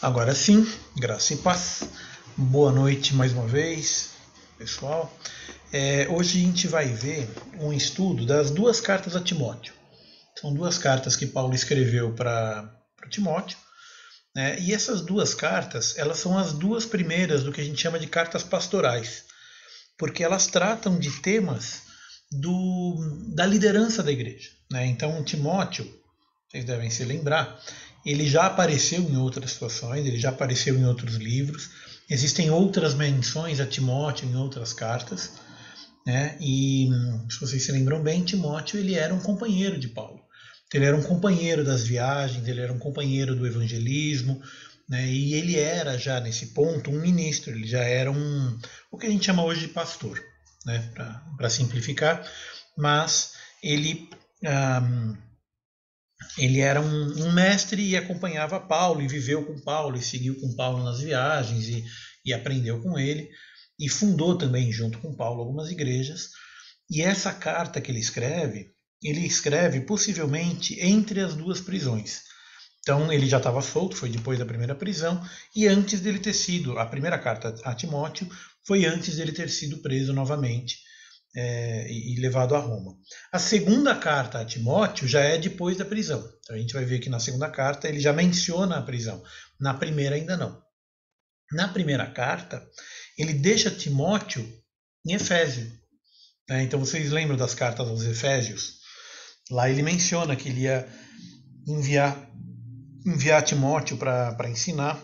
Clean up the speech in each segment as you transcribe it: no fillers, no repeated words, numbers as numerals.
Agora sim, graça e paz. Boa noite mais uma vez, pessoal. Hoje a gente vai ver um estudo das duas cartas a Timóteo. São duas cartas que Paulo escreveu para Timóteo, né? E essas duas cartas, elas são as duas primeiras do que a gente chama de cartas pastorais, porque elas tratam de temas da liderança da igreja, né? Então, Timóteo, vocês devem se lembrar, ele já apareceu em outras situações, ele já apareceu em outros livros, existem outras menções a Timóteo em outras cartas, né? E se vocês se lembram bem, Timóteo ele era um companheiro de Paulo. Ele era um companheiro das viagens, ele era um companheiro do evangelismo, né? E ele era já nesse ponto um ministro, ele já era o que a gente chama hoje de pastor, né? Para simplificar, mas ele era um mestre e acompanhava Paulo, e viveu com Paulo, e seguiu com Paulo nas viagens, e aprendeu com ele, e fundou também, junto com Paulo, algumas igrejas. E essa carta que ele escreve possivelmente entre as duas prisões. Então ele já estava solto, foi depois da primeira prisão, e antes dele ter sido, a primeira carta a Timóteo foi antes dele ter sido preso novamente e levado a Roma. A segunda carta a Timóteo já é depois da prisão. Então a gente vai ver que na segunda carta ele já menciona a prisão. Na primeira ainda não. Na primeira carta, ele deixa Timóteo em Efésio. Então vocês lembram das cartas aos Efésios? Lá ele menciona que ele ia enviar Timóteo para ensinar,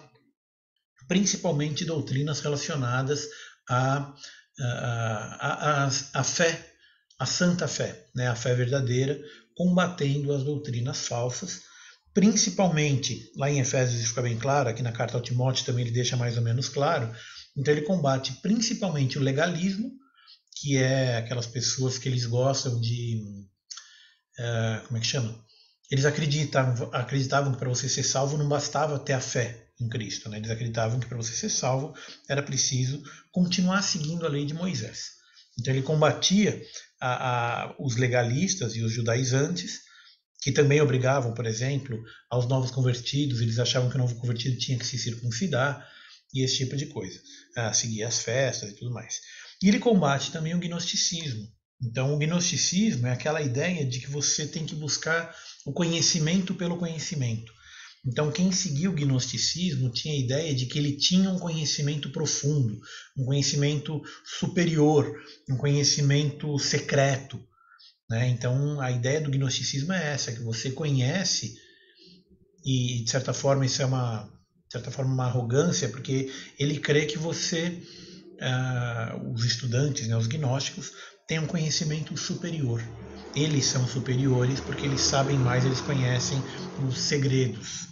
principalmente doutrinas relacionadas à fé, a santa fé, né, a fé verdadeira, combatendo as doutrinas falsas, principalmente, lá em Efésios isso fica bem claro, aqui na carta ao Timóteo também ele deixa mais ou menos claro, então ele combate principalmente o legalismo, que é aquelas pessoas que eles gostam de, como é que chama? Eles acreditavam que para você ser salvo não bastava ter a fé em Cristo, né? Eles acreditavam que para você ser salvo era preciso continuar seguindo a lei de Moisés. Então ele combatia os legalistas e os judaizantes, que também obrigavam, por exemplo, aos novos convertidos, eles achavam que o novo convertido tinha que se circuncidar e esse tipo de coisa, seguir as festas e tudo mais. E ele combate também o gnosticismo. Então, o gnosticismo é aquela ideia de que você tem que buscar o conhecimento pelo conhecimento. Então, quem seguia o gnosticismo tinha a ideia de que ele tinha um conhecimento profundo, um conhecimento superior, um conhecimento secreto, né? Então, a ideia do gnosticismo é essa, que você conhece, e de certa forma isso é uma arrogância, porque ele crê que você, os estudantes, né, os gnósticos, têm um conhecimento superior. Eles são superiores porque eles sabem mais, eles conhecem os segredos,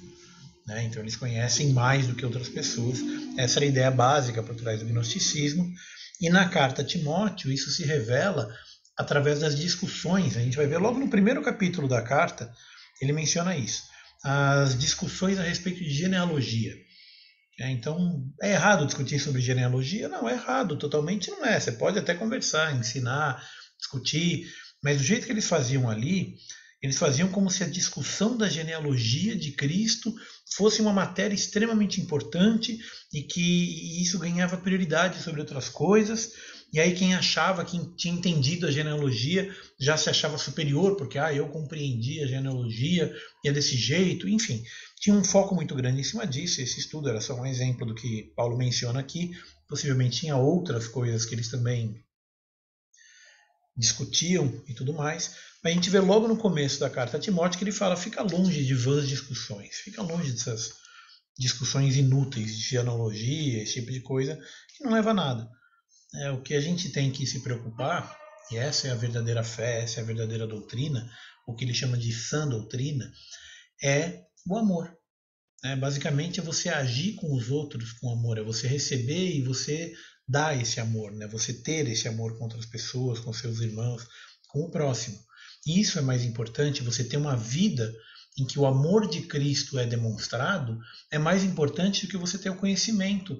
né? Então eles conhecem mais do que outras pessoas. Essa era a ideia básica por trás do gnosticismo. E na carta a Timóteo isso se revela através das discussões. A gente vai ver logo no primeiro capítulo da carta, ele menciona isso. As discussões a respeito de genealogia. Então, é errado discutir sobre genealogia? Não, é errado, totalmente não é. Você pode até conversar, ensinar, discutir, mas do jeito que eles faziam ali, eles faziam como se a discussão da genealogia de Cristo fosse uma matéria extremamente importante e que isso ganhava prioridade sobre outras coisas. E aí quem achava que tinha entendido a genealogia já se achava superior, porque eu compreendi a genealogia e é desse jeito, enfim. Tinha um foco muito grande em cima disso. Esse estudo era só um exemplo do que Paulo menciona aqui. Possivelmente tinha outras coisas que eles também discutiam e tudo mais. Mas a gente vê logo no começo da carta a Timóteo que ele fala: fica longe de vãs discussões, fica longe dessas discussões inúteis de genealogia, esse tipo de coisa, que não leva a nada. O que a gente tem que se preocupar, e essa é a verdadeira fé, essa é a verdadeira doutrina, o que ele chama de sã doutrina, é o amor. Basicamente é você agir com os outros com amor, é você receber e você dar esse amor, né? Você ter esse amor com outras pessoas, com seus irmãos, com o próximo. E isso é mais importante, você ter uma vida em que o amor de Cristo é demonstrado, é mais importante do que você ter o conhecimento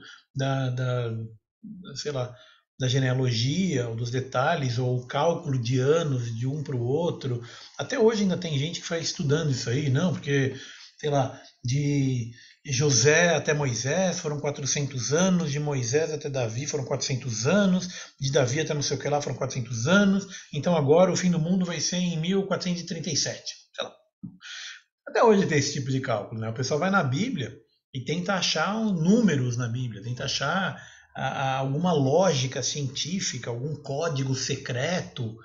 sei lá, da genealogia, ou dos detalhes, ou o cálculo de anos de um para o outro. Até hoje ainda tem gente que vai estudando isso aí, não, porque sei lá, de José até Moisés foram 400 anos, de Moisés até Davi foram 400 anos, de Davi até não sei o que lá foram 400 anos, então agora o fim do mundo vai ser em 1437. Sei lá. Até hoje tem esse tipo de cálculo, né? O pessoal vai na Bíblia e tenta achar números na Bíblia, tenta achar alguma lógica científica, algum código secreto.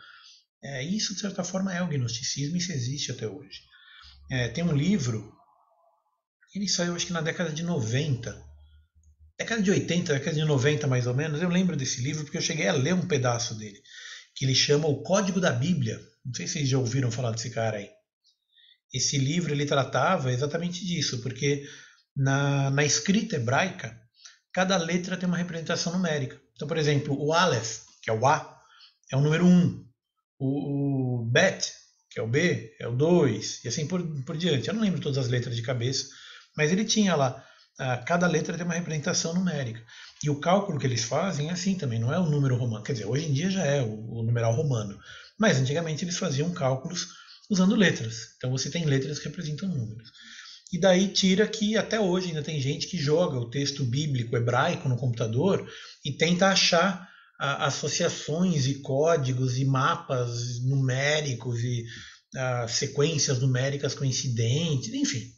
Isso, de certa forma, é o gnosticismo e isso existe até hoje. Tem um livro, ele saiu acho que na década de 90, década de 80, década de 90 mais ou menos. Eu lembro desse livro porque eu cheguei a ler um pedaço dele, que ele chama O Código da Bíblia. Não sei se vocês já ouviram falar desse cara aí. Esse livro ele tratava exatamente disso, porque na escrita hebraica, cada letra tem uma representação numérica. Então, por exemplo, o Aleph, que é o A, é o número 1. O Bet, que é o B, é o 2, e assim por diante. Eu não lembro todas as letras de cabeça, mas ele tinha lá, cada letra tem uma representação numérica. E o cálculo que eles fazem é assim também, não é o número romano. Quer dizer, hoje em dia já é o numeral romano, mas antigamente eles faziam cálculos usando letras. Então você tem letras que representam números. E daí tira que até hoje ainda tem gente que joga o texto bíblico hebraico no computador e tenta achar associações e códigos e mapas numéricos e sequências numéricas coincidentes, enfim.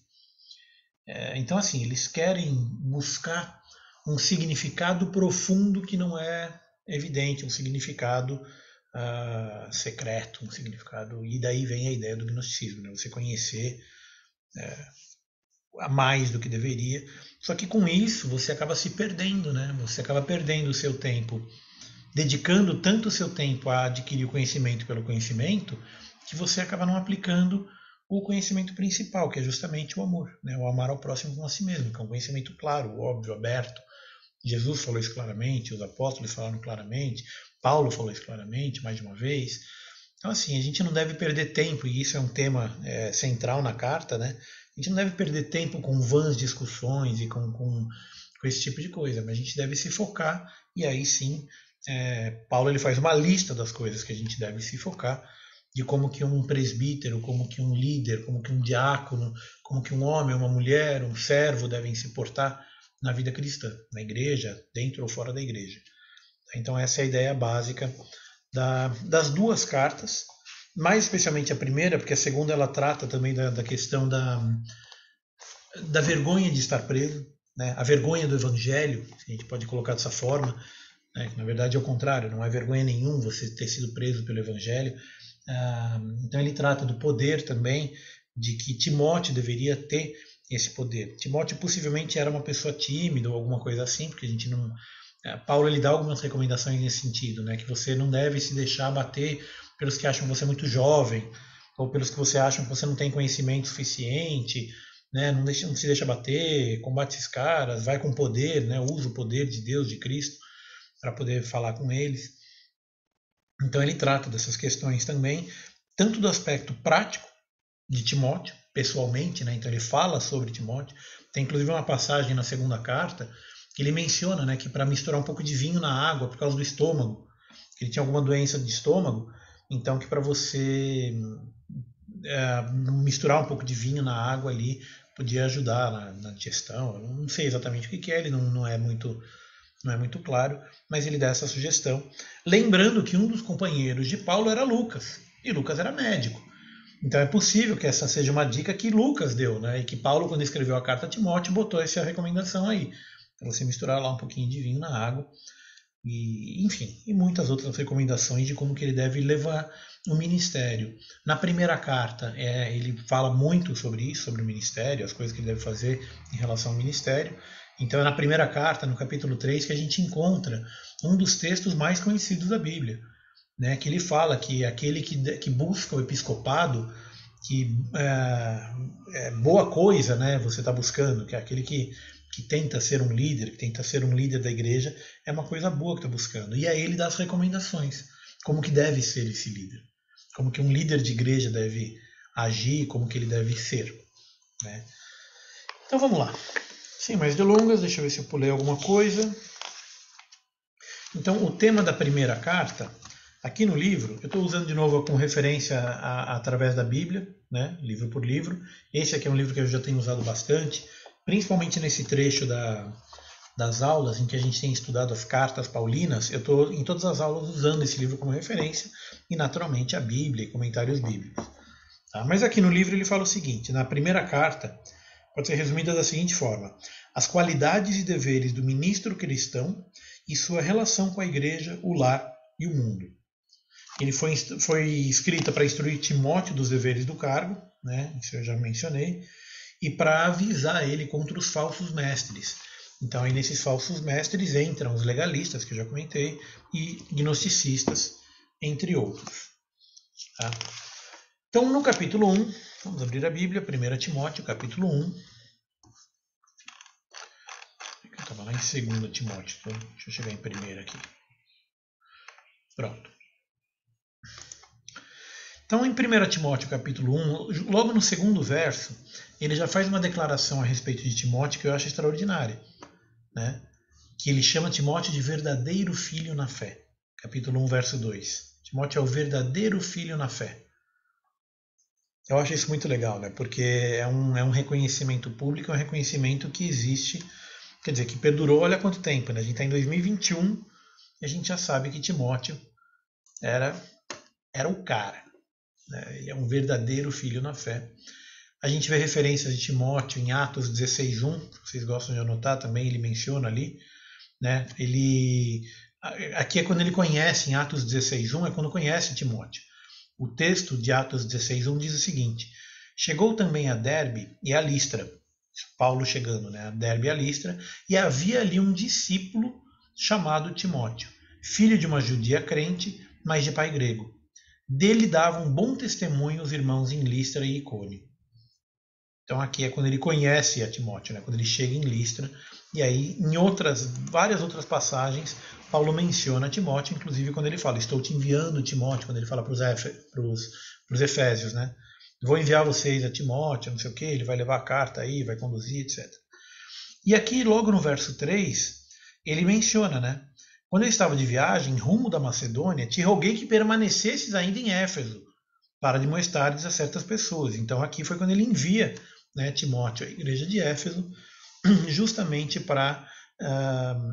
Então, assim, eles querem buscar um significado profundo que não é evidente, um significado secreto, um significado. E daí vem a ideia do gnosticismo, né? Você conhecer a mais do que deveria. Só que com isso você acaba se perdendo, né? Você acaba perdendo o seu tempo, dedicando tanto o seu tempo a adquirir o conhecimento pelo conhecimento, que você acaba não aplicando o conhecimento principal, que é justamente o amor, né? O amar ao próximo como a si mesmo, que é um conhecimento claro, óbvio, aberto. Jesus falou isso claramente, os apóstolos falaram claramente, Paulo falou isso claramente, mais de uma vez. Então, assim, a gente não deve perder tempo, e isso é um tema central na carta, né? A gente não deve perder tempo com vãs discussões e com esse tipo de coisa, mas a gente deve se focar, e aí sim, Paulo ele faz uma lista das coisas que a gente deve se focar, de como que um presbítero, como que um líder, como que um diácono, como que um homem, uma mulher, um servo devem se portar na vida cristã, na igreja, dentro ou fora da igreja. Então essa é a ideia básica das duas cartas, mais especialmente a primeira, porque a segunda ela trata também da questão da vergonha de estar preso, né? A vergonha do evangelho, se a gente pode colocar dessa forma, né? Na verdade é o contrário, não é vergonha nenhum você ter sido preso pelo evangelho. Então ele trata do poder também, de que Timóteo deveria ter esse poder. Timóteo possivelmente era uma pessoa tímida ou alguma coisa assim, porque a gente não... Paulo ele dá algumas recomendações nesse sentido, né? Que você não deve se deixar abater pelos que acham você muito jovem, ou pelos que você acham que você não tem conhecimento suficiente, né? Não se deixa bater, combate esses caras, vai com poder, né? Usa o poder de Deus, de Cristo, para poder falar com eles. Então ele trata dessas questões também, tanto do aspecto prático de Timóteo, pessoalmente, né? Então ele fala sobre Timóteo. Tem inclusive uma passagem na segunda carta que ele menciona, né, que para misturar um pouco de vinho na água por causa do estômago, que ele tinha alguma doença de estômago, então que para você misturar um pouco de vinho na água ali podia ajudar na digestão. Eu não sei exatamente o que é, ele não é muito claro, mas ele dá essa sugestão. Lembrando que um dos companheiros de Paulo era Lucas, e Lucas era médico. Então é possível que essa seja uma dica que Lucas deu, né? E que Paulo, quando escreveu a carta a Timóteo, botou essa recomendação aí. Para você misturar lá um pouquinho de vinho na água. E, enfim, e muitas outras recomendações de como que ele deve levar o ministério. Na primeira carta, ele fala muito sobre isso, sobre o ministério, as coisas que ele deve fazer em relação ao ministério. Então é na primeira carta, no capítulo 3, que a gente encontra um dos textos mais conhecidos da Bíblia, né, que ele fala que aquele que busca o episcopado, que boa coisa, né, você está buscando, que é aquele que tenta ser um líder, que tenta ser um líder da igreja, é uma coisa boa que está buscando. E aí ele dá as recomendações, como que deve ser esse líder, como que um líder de igreja deve agir, como que ele deve ser, né? Então vamos lá. Sem mais delongas, deixa eu ver se eu pulei alguma coisa. Então o tema da primeira carta, Aqui no livro, eu estou usando de novo com referência através da Bíblia, né, livro por livro. Esse aqui é um livro que eu já tenho usado bastante, principalmente nesse trecho das aulas em que a gente tem estudado as cartas paulinas. Eu estou em todas as aulas usando esse livro como referência e naturalmente a Bíblia e comentários bíblicos. Tá? Mas aqui no livro ele fala o seguinte, na primeira carta, pode ser resumida da seguinte forma: as qualidades e deveres do ministro cristão e sua relação com a igreja, o lar e o mundo. Ele foi escrita para instruir Timóteo dos deveres do cargo, né, isso eu já mencionei, e para avisar ele contra os falsos mestres. Então, aí nesses falsos mestres entram os legalistas, que eu já comentei, e gnosticistas, entre outros. Tá? Então, no capítulo 1, vamos abrir a Bíblia, 1 Timóteo, capítulo 1. Eu estava lá em 2 Timóteo, então deixa eu chegar em 1 aqui. Pronto. Então, em 1 Timóteo, capítulo 1, logo no segundo verso, ele já faz uma declaração a respeito de Timóteo que eu acho extraordinária, né? Que ele chama Timóteo de verdadeiro filho na fé. Capítulo 1, verso 2. Timóteo é o verdadeiro filho na fé. Eu acho isso muito legal, né? Porque é um reconhecimento público, é um reconhecimento que existe, quer dizer, que perdurou, olha quanto tempo, né? A gente está em 2021 e a gente já sabe que Timóteo era o cara. Né? Ele é um verdadeiro filho na fé. A gente vê referências de Timóteo em Atos 16:1, vocês gostam de anotar também, ele menciona ali, né? Aqui é quando ele conhece, em Atos 16:1, é quando conhece Timóteo. O texto de Atos 16:1 diz o seguinte: chegou também a Derbe e a Listra, Paulo chegando, né? A Derbe e a Listra, e havia ali um discípulo chamado Timóteo, filho de uma judia crente, mas de pai grego. Dele davam bom testemunho os irmãos em Listra e Icônio. Então aqui é quando ele conhece a Timóteo, né? Quando ele chega em Listra. E aí, em várias outras passagens, Paulo menciona Timóteo, inclusive quando ele fala, estou te enviando Timóteo, quando ele fala para os Efésios, né? Vou enviar vocês a Timóteo, não sei o que, ele vai levar a carta aí, vai conduzir, etc. E aqui, logo no verso 3, ele menciona, né? Quando eu estava de viagem, rumo da Macedônia, te roguei que permanecesses ainda em Éfeso, para demonstrares a certas pessoas. Então aqui foi quando ele envia, né, Timóteo à igreja de Éfeso, justamente para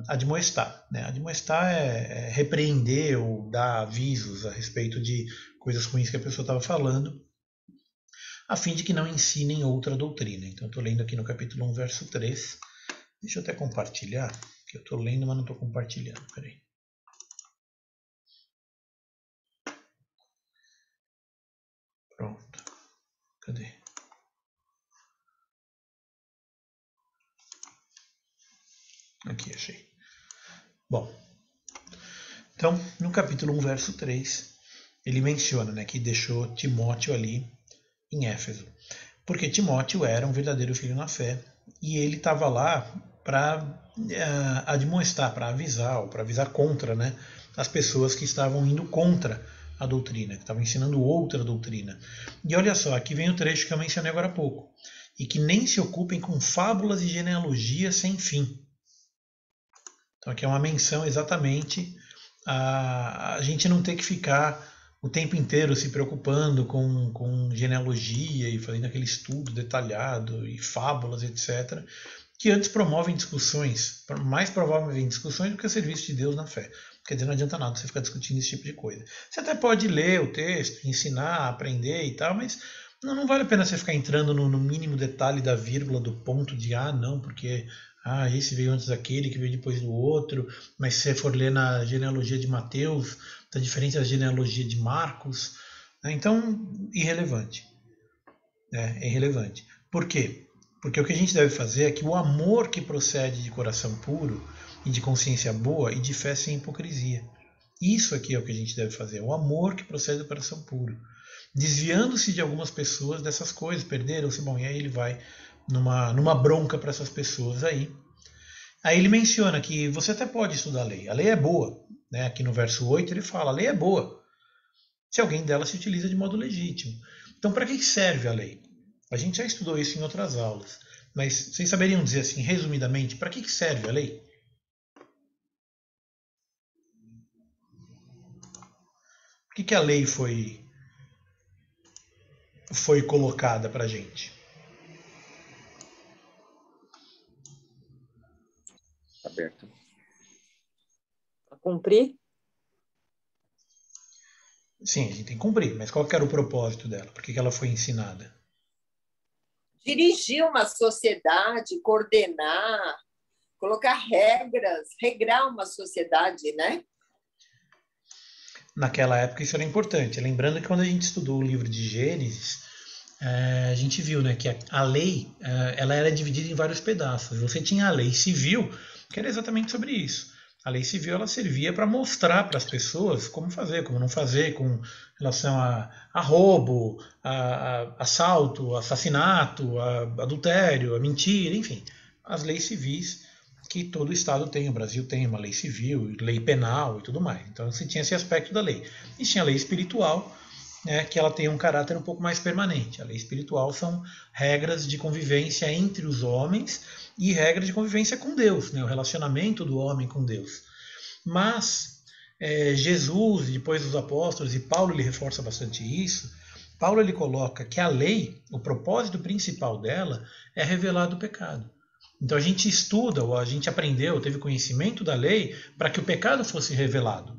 admoestar. Né? Admoestar é repreender ou dar avisos a respeito de coisas ruins que a pessoa estava falando, a fim de que não ensinem outra doutrina. Então estou lendo aqui no capítulo 1, verso 3. Deixa eu até compartilhar, que eu estou lendo, mas não estou compartilhando. Peraí. Pronto. Cadê? Aqui, achei. Bom, então, no capítulo 1, verso 3, ele menciona, né, que deixou Timóteo ali em Éfeso. Porque Timóteo era um verdadeiro filho na fé e ele estava lá para admoestar, para avisar, ou para avisar contra, né, as pessoas que estavam indo contra a doutrina, que estavam ensinando outra doutrina. E olha só, aqui vem o trecho que eu mencionei agora há pouco. E que nem se ocupem com fábulas e genealogias sem fim. Então aqui é uma menção exatamente a gente não ter que ficar o tempo inteiro se preocupando com genealogia e fazendo aquele estudo detalhado e fábulas, etc., que antes promovem discussões, mais promovem discussões do que o serviço de Deus na fé. Quer dizer, não adianta nada você ficar discutindo esse tipo de coisa. Você até pode ler o texto, ensinar, aprender e tal, mas não vale a pena você ficar entrando no mínimo detalhe da vírgula, do ponto de, não, porque esse veio antes daquele, que veio depois do outro, mas se você for ler na genealogia de Mateus, está diferente da genealogia de Marcos, né? Então, irrelevante. É irrelevante. Por quê? Porque o que a gente deve fazer é que o amor que procede de coração puro e de consciência boa e de fé sem hipocrisia. Isso aqui é o que a gente deve fazer, o amor que procede do coração puro. Desviando-se de algumas pessoas dessas coisas, perderam-se, bom, e aí ele vai numa bronca para essas pessoas aí. Aí ele menciona que você até pode estudar a lei é boa. Né? Aqui no verso 8 ele fala, a lei é boa, se alguém dela se utiliza de modo legítimo. Então, para que serve a lei? A gente já estudou isso em outras aulas, mas vocês saberiam dizer assim, resumidamente, para que serve a lei? Por que a lei foi colocada para a gente? Aberto. Para cumprir? Sim, a gente tem que cumprir, mas qual que era o propósito dela? Por que ela foi ensinada? Dirigir uma sociedade, coordenar, colocar regras, regrar uma sociedade, né? Naquela época isso era importante. Lembrando que quando a gente estudou o livro de Gênesis, a gente viu, né, que a lei ela era dividida em vários pedaços. Você tinha a lei civil, que era exatamente sobre isso. A lei civil ela servia para mostrar para as pessoas como fazer, como não fazer, com relação a roubo, a assalto, assassinato, a adultério, a mentira, enfim, as leis civis que todo Estado tem. O Brasil tem uma lei civil, lei penal e tudo mais. Então você tinha esse aspecto da lei. E tinha a lei espiritual, né, que ela tem um caráter um pouco mais permanente. A lei espiritual são regras de convivência entre os homens e regras de convivência com Deus, né, o relacionamento do homem com Deus. Mas Jesus, depois os apóstolos, e Paulo ele reforça bastante isso, Paulo ele coloca que a lei, o propósito principal dela é revelar o pecado. Então a gente estuda, ou a gente aprendeu, teve conhecimento da lei para que o pecado fosse revelado.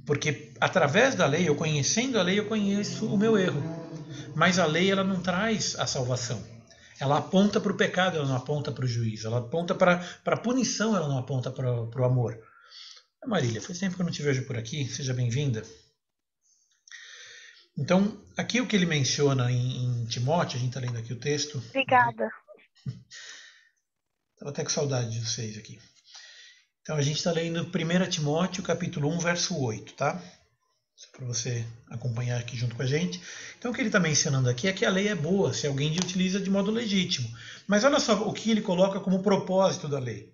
Porque através da lei, eu conhecendo a lei, eu conheço o meu erro. Mas a lei ela não traz a salvação. Ela aponta para o pecado, ela não aponta para o juízo. Ela aponta para a punição, ela não aponta para o amor. Marília, faz tempo que eu não te vejo por aqui, seja bem-vinda. Então, aqui o que ele menciona em Timóteo, a gente está lendo aqui o texto. Obrigada. Estava até com saudade de vocês aqui. Então, a gente está lendo 1 Timóteo, capítulo 1, verso 8, tá? Só para você acompanhar aqui junto com a gente. Então, o que ele está mencionando aqui é que a lei é boa, se alguém utiliza de modo legítimo. Mas olha só o que ele coloca como propósito da lei.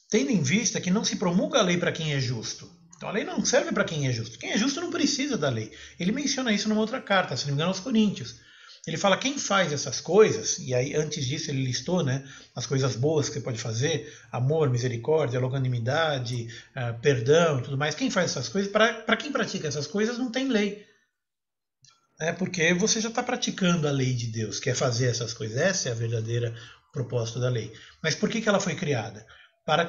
Tendo em vista que não se promulga a lei para quem é justo. Então, a lei não serve para quem é justo. Quem é justo não precisa da lei. Ele menciona isso numa outra carta, se não me engano, aos Coríntios. Ele fala quem faz essas coisas, e aí antes disso ele listou, né, as coisas boas que você pode fazer, amor, misericórdia, longanimidade, perdão e tudo mais. Quem faz essas coisas, para quem pratica essas coisas não tem lei. Porque você já está praticando a lei de Deus, que é fazer essas coisas. Essa é a verdadeira propósito da lei. Mas por que ela foi criada? Para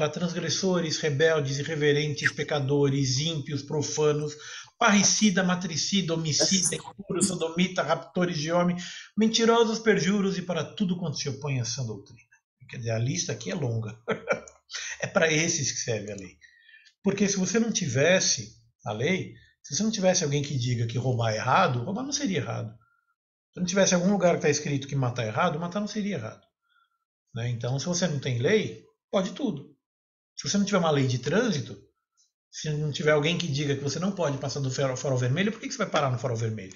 transgressores, rebeldes, irreverentes, pecadores, ímpios, profanos, parricida, matricida, homicida, impuro, sodomita, raptores de homem, mentirosos, perjuros e para tudo quanto se opõe a sã doutrina. Quer dizer, a lista aqui é longa. É para esses que serve a lei. Porque se você não tivesse a lei, se você não tivesse alguém que diga que roubar é errado, roubar não seria errado. Se não tivesse algum lugar que está escrito que matar é errado, matar não seria errado. Né? Então, se você não tem lei, pode tudo. Se você não tiver uma lei de trânsito, se não tiver alguém que diga que você não pode passar do farol vermelho, por que você vai parar no farol vermelho?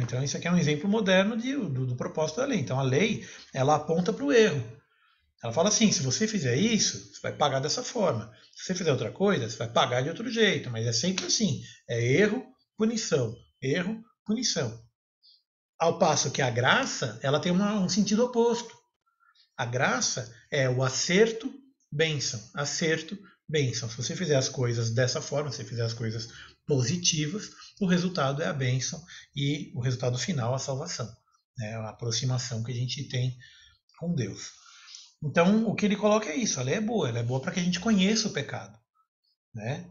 Então, isso aqui é um exemplo moderno do propósito da lei. Então, a lei, ela aponta para o erro. Ela fala assim, se você fizer isso, você vai pagar dessa forma. Se você fizer outra coisa, você vai pagar de outro jeito. Mas é sempre assim. É erro, punição. Erro, punição. Ao passo que a graça, ela tem um sentido oposto. A graça é o acerto, bênção. Acerto, bênção. Se você fizer as coisas dessa forma, se você fizer as coisas positivas, o resultado é a bênção e o resultado final a salvação. A aproximação que a gente tem com Deus. Então, o que ele coloca é isso. A lei é boa. Ela é boa para que a gente conheça o pecado.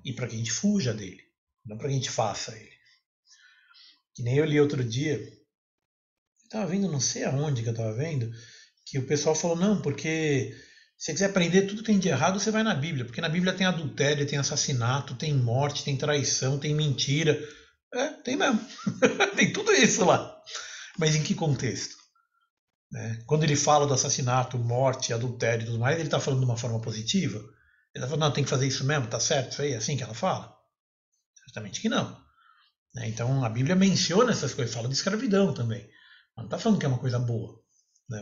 E para que a gente fuja dele. Não para que a gente faça ele. Que nem eu li outro dia. Eu estava vendo, não sei aonde que eu estava vendo, que o pessoal falou, não, porque se você quiser aprender tudo que tem de errado, você vai na Bíblia. Porque na Bíblia tem adultério, tem assassinato, tem morte, tem traição, tem mentira. Tem mesmo. Tem tudo isso lá. Mas em que contexto? Quando ele fala do assassinato, morte, adultério e tudo mais, ele está falando de uma forma positiva? Ele está falando, não, tem que fazer isso mesmo, tá certo? Isso aí é assim que ela fala? Certamente que não. Então a Bíblia menciona essas coisas, fala de escravidão também. Mas não está falando que é uma coisa boa.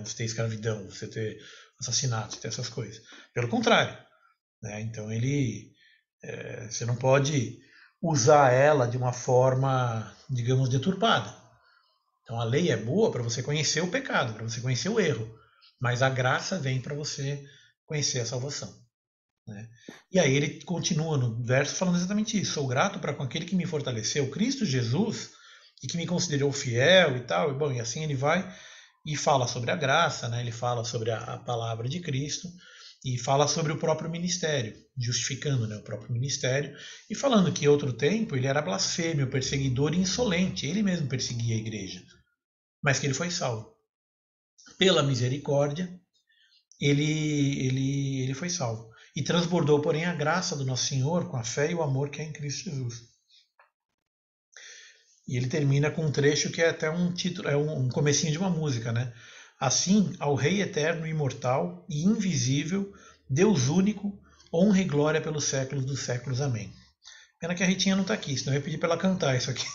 Você ter escravidão, você ter assassinato, você ter essas coisas. Pelo contrário. Então você não pode usar ela de uma forma, digamos, deturpada. Então a lei é boa para você conhecer o pecado, para você conhecer o erro, mas a graça vem para você conhecer a salvação. né? E aí ele continua no verso falando exatamente isso. Sou grato para com aquele que me fortaleceu, Cristo Jesus, e que me considerou fiel e tal. E, bom, e assim ele vai e fala sobre a graça, né? Ele fala sobre a palavra de Cristo e fala sobre o próprio ministério, justificando, né, o próprio ministério e falando que em outro tempo ele era blasfêmio, perseguidor e insolente. Ele mesmo perseguia a igreja, mas que ele foi salvo. Pela misericórdia, ele foi salvo. E transbordou, porém, a graça do nosso Senhor com a fé e o amor que é em Cristo Jesus. E ele termina com um trecho que é até um título, é um comecinho de uma música, né? Assim, ao Rei eterno, imortal e invisível, Deus único, honra e glória pelos séculos dos séculos. Amém. Pena que a Ritinha não está aqui, senão eu ia pedir para ela cantar isso aqui.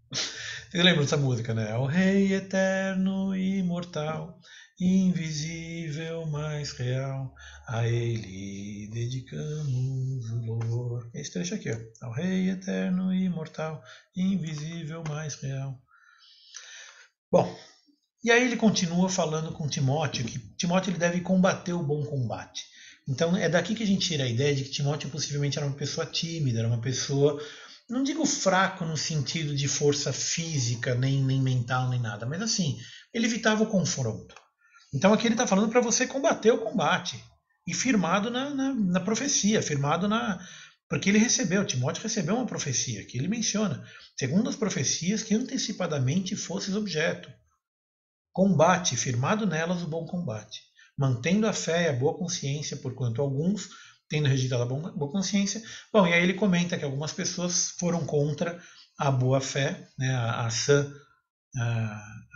Vocês lembram dessa música, né? Ao Rei eterno e imortal, invisível, mas real, a Ele dedicamos o louvor. Esse trecho aqui, ó. Ao Rei eterno e imortal, invisível, mas real. Bom, e aí ele continua falando com Timóteo, que Timóteo ele deve combater o bom combate. Então é daqui que a gente tira a ideia de que Timóteo possivelmente era uma pessoa tímida, era uma pessoa, não digo fraco no sentido de força física, nem mental, nem nada, mas assim, ele evitava o confronto. Então aqui ele está falando para você combater o combate, e firmado na profecia, firmado na... Porque ele recebeu, Timóteo recebeu uma profecia, que ele menciona, segundo as profecias, que antecipadamente fosses objeto. Combate, firmado nelas o bom combate, mantendo a fé e a boa consciência, porquanto alguns, tendo rejeitado a boa consciência... Bom, e aí ele comenta que algumas pessoas foram contra a boa fé, né, a sã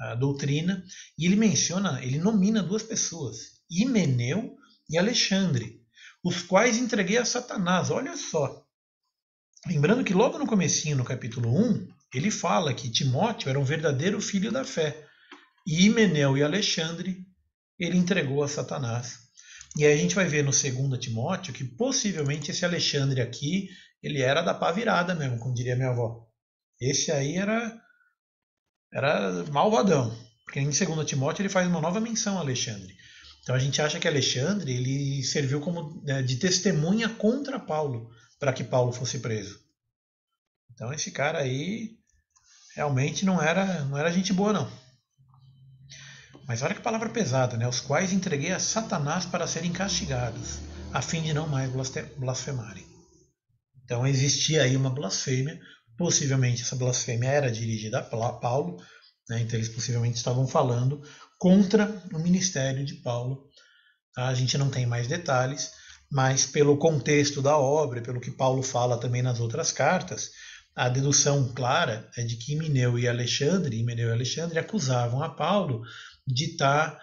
a doutrina, e ele menciona, ele nomina duas pessoas, Himeneu e Alexandre, os quais entreguei a Satanás. Olha só, lembrando que logo no comecinho, no capítulo 1, ele fala que Timóteo era um verdadeiro filho da fé, e Himeneu e Alexandre ele entregou a Satanás. E aí a gente vai ver no 2 Timóteo que possivelmente esse Alexandre aqui, ele era da pá virada mesmo, como diria minha avó. Esse aí era malvadão, porque em 2 Timóteo ele faz uma nova menção a Alexandre. Então a gente acha que Alexandre ele serviu como de testemunha contra Paulo, para que Paulo fosse preso. Então esse cara aí realmente não era gente boa não. Mas olha que palavra pesada, né? Os quais entreguei a Satanás para serem castigados, a fim de não mais blasfemarem. Então existia aí uma blasfêmia, possivelmente essa blasfêmia era dirigida a Paulo, né? Então eles possivelmente estavam falando contra o ministério de Paulo. Tá? A gente não tem mais detalhes, mas pelo contexto da obra, pelo que Paulo fala também nas outras cartas, a dedução clara é de que Himeneu e Alexandre acusavam a Paulo de estar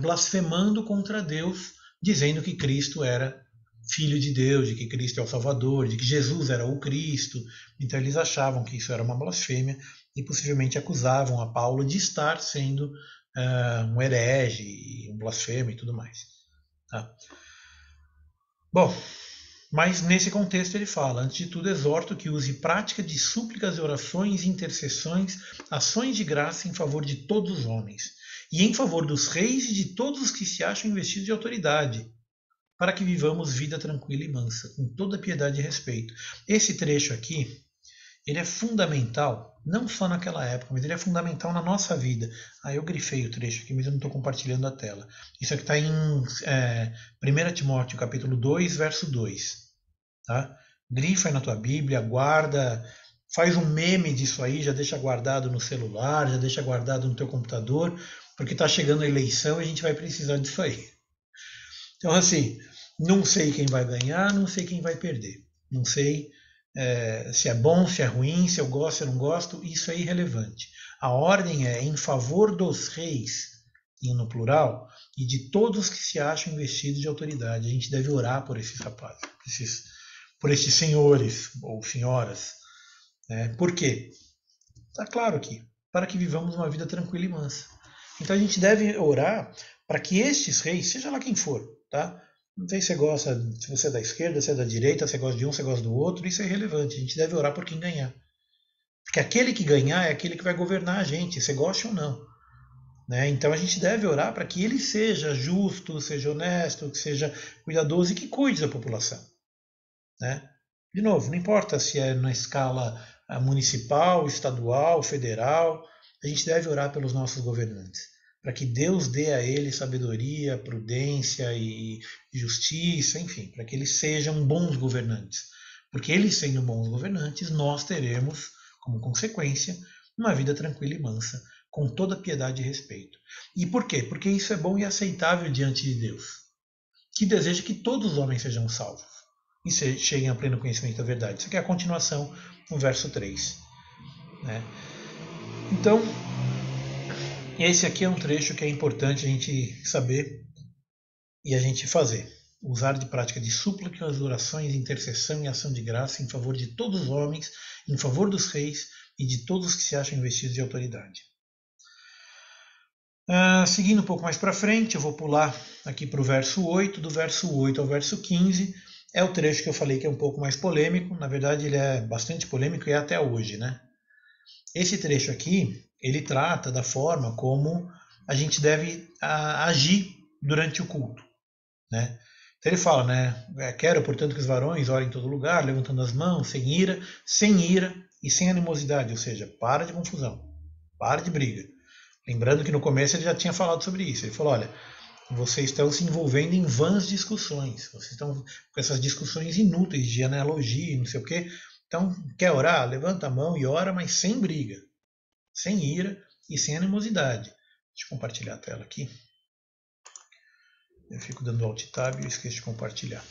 blasfemando contra Deus, dizendo que Cristo era Filho de Deus, de que Cristo é o Salvador, de que Jesus era o Cristo. Então eles achavam que isso era uma blasfêmia e possivelmente acusavam a Paulo de estar sendo um herege, um blasfemo e tudo mais. Tá? Bom, mas nesse contexto ele fala, antes de tudo exorto que use prática de súplicas e orações, intercessões, ações de graça em favor de todos os homens, e em favor dos reis e de todos os que se acham investidos de autoridade, para que vivamos vida tranquila e mansa, com toda piedade e respeito. Esse trecho aqui, ele é fundamental, não só naquela época, mas ele é fundamental na nossa vida. Eu grifei o trecho aqui, mas eu não estou compartilhando a tela. Isso aqui está em 1 Timóteo, capítulo 2, verso 2. Tá? Grifa aí na tua Bíblia, guarda, faz um meme disso aí, já deixa guardado no celular, já deixa guardado no teu computador, porque está chegando a eleição e a gente vai precisar disso aí. Então, assim, não sei quem vai ganhar, não sei quem vai perder. Não sei se é bom, se é ruim, se eu gosto, se eu não gosto, isso é irrelevante. A ordem é em favor dos reis, e no plural, e de todos que se acham investidos de autoridade. A gente deve orar por esses rapazes, por esses senhores ou senhoras. Por quê? Está claro aqui, para que vivamos uma vida tranquila e mansa. Então a gente deve orar para que estes reis, seja lá quem for, tá? Não sei se você gosta, se você é da esquerda, se é da direita, se você gosta de um, se você gosta do outro, isso é irrelevante. A gente deve orar por quem ganhar. Porque aquele que ganhar é aquele que vai governar a gente, você gosta ou não. né? Então a gente deve orar para que ele seja justo, seja honesto, que seja cuidadoso e que cuide da população, né? De novo, não importa se é na escala municipal, estadual, federal, a gente deve orar pelos nossos governantes, para que Deus dê a eles sabedoria, prudência e justiça, enfim, para que eles sejam bons governantes. Porque eles sendo bons governantes, nós teremos, como consequência, uma vida tranquila e mansa, com toda piedade e respeito. E por quê? Porque isso é bom e aceitável diante de Deus, que deseja que todos os homens sejam salvos e cheguem a pleno conhecimento da verdade. Isso aqui é a continuação no verso 3. Né? Então, esse aqui é um trecho que é importante a gente saber e a gente fazer. Usar de prática de súplicas, orações, intercessão e ação de graça em favor de todos os homens, em favor dos reis e de todos os que se acham investidos de autoridade. Seguindo um pouco mais para frente, eu vou pular aqui para o verso 8. Do verso 8 ao verso 15 é o trecho que eu falei que é um pouco mais polêmico. Na verdade, ele é bastante polêmico e é até hoje, né? Esse trecho aqui, ele trata da forma como a gente deve agir durante o culto, né? Então ele fala, né? Quero, portanto, que os varões orem em todo lugar, levantando as mãos, sem ira e sem animosidade, ou seja, para de confusão, para de briga. Lembrando que no começo ele já tinha falado sobre isso. Ele falou, olha, vocês estão se envolvendo em vãs discussões, vocês estão com essas discussões inúteis de analogia, não sei o quê. Então, quer orar? Levanta a mão e ora, mas sem briga, sem ira e sem animosidade. Deixa eu compartilhar a tela aqui. Eu fico dando Alt Tab e eu esqueço de compartilhar.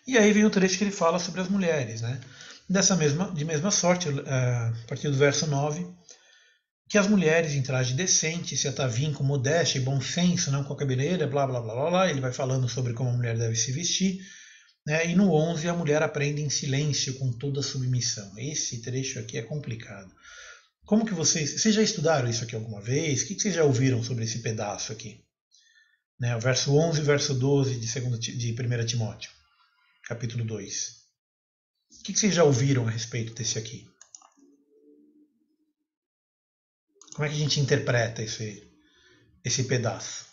E aí vem o trecho que ele fala sobre as mulheres, né? De mesma sorte, a partir do verso 9, que as mulheres em traje decente se ataviem com modéstia e bom senso, não com a cabeleira, blá blá blá blá blá. Ele vai falando sobre como a mulher deve se vestir, né? E no 11 a mulher aprende em silêncio com toda submissão. Esse trecho aqui é complicado. Como que vocês já estudaram isso aqui alguma vez? O que vocês já ouviram sobre esse pedaço aqui? Né? O verso 11 e o verso 12 de 1 Timóteo, capítulo 2. O que vocês já ouviram a respeito desse aqui? Como é que a gente interpreta esse pedaço?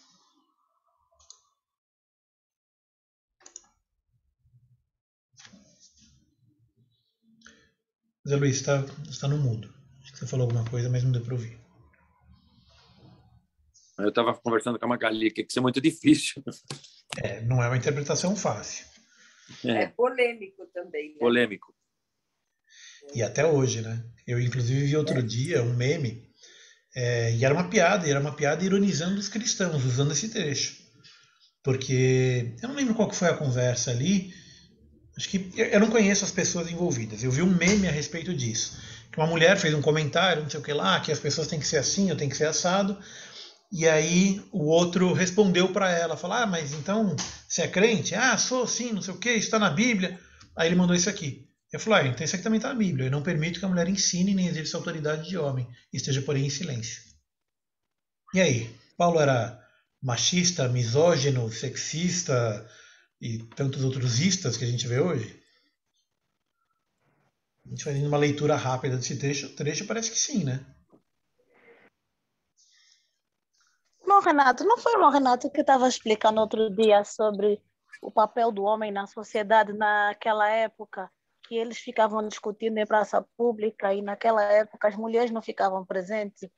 Zé Luiz, está no mudo. Acho que você falou alguma coisa, mas não deu para ouvir. Eu estava conversando com a Magali, que isso é muito difícil. Não é uma interpretação fácil. É polêmico também. Né? Polêmico. E até hoje, né? Eu, inclusive, vi outro dia um meme, e era uma piada ironizando os cristãos, usando esse trecho. Porque eu não lembro qual que foi a conversa ali, acho que eu não conheço as pessoas envolvidas. Eu vi um meme a respeito disso. Que uma mulher fez um comentário, não sei o que lá, que as pessoas têm que ser assim, eu tenho que ser assado. E aí o outro respondeu para ela, falou, mas então você é crente? Sou sim, não sei o que, isso está na Bíblia. Aí ele mandou isso aqui. Eu falei, então isso aqui também está na Bíblia. Eu não permito que a mulher ensine nem exerça autoridade de homem, esteja porém em silêncio. E aí, Paulo era machista, misógino, sexista e tantos outros istas que a gente vê hoje? A gente fazendo uma leitura rápida desse trecho parece que sim, né? Não, Renato, não foi o Renato que estava explicando outro dia sobre o papel do homem na sociedade naquela época, que eles ficavam discutindo em praça pública e naquela época as mulheres não ficavam presentes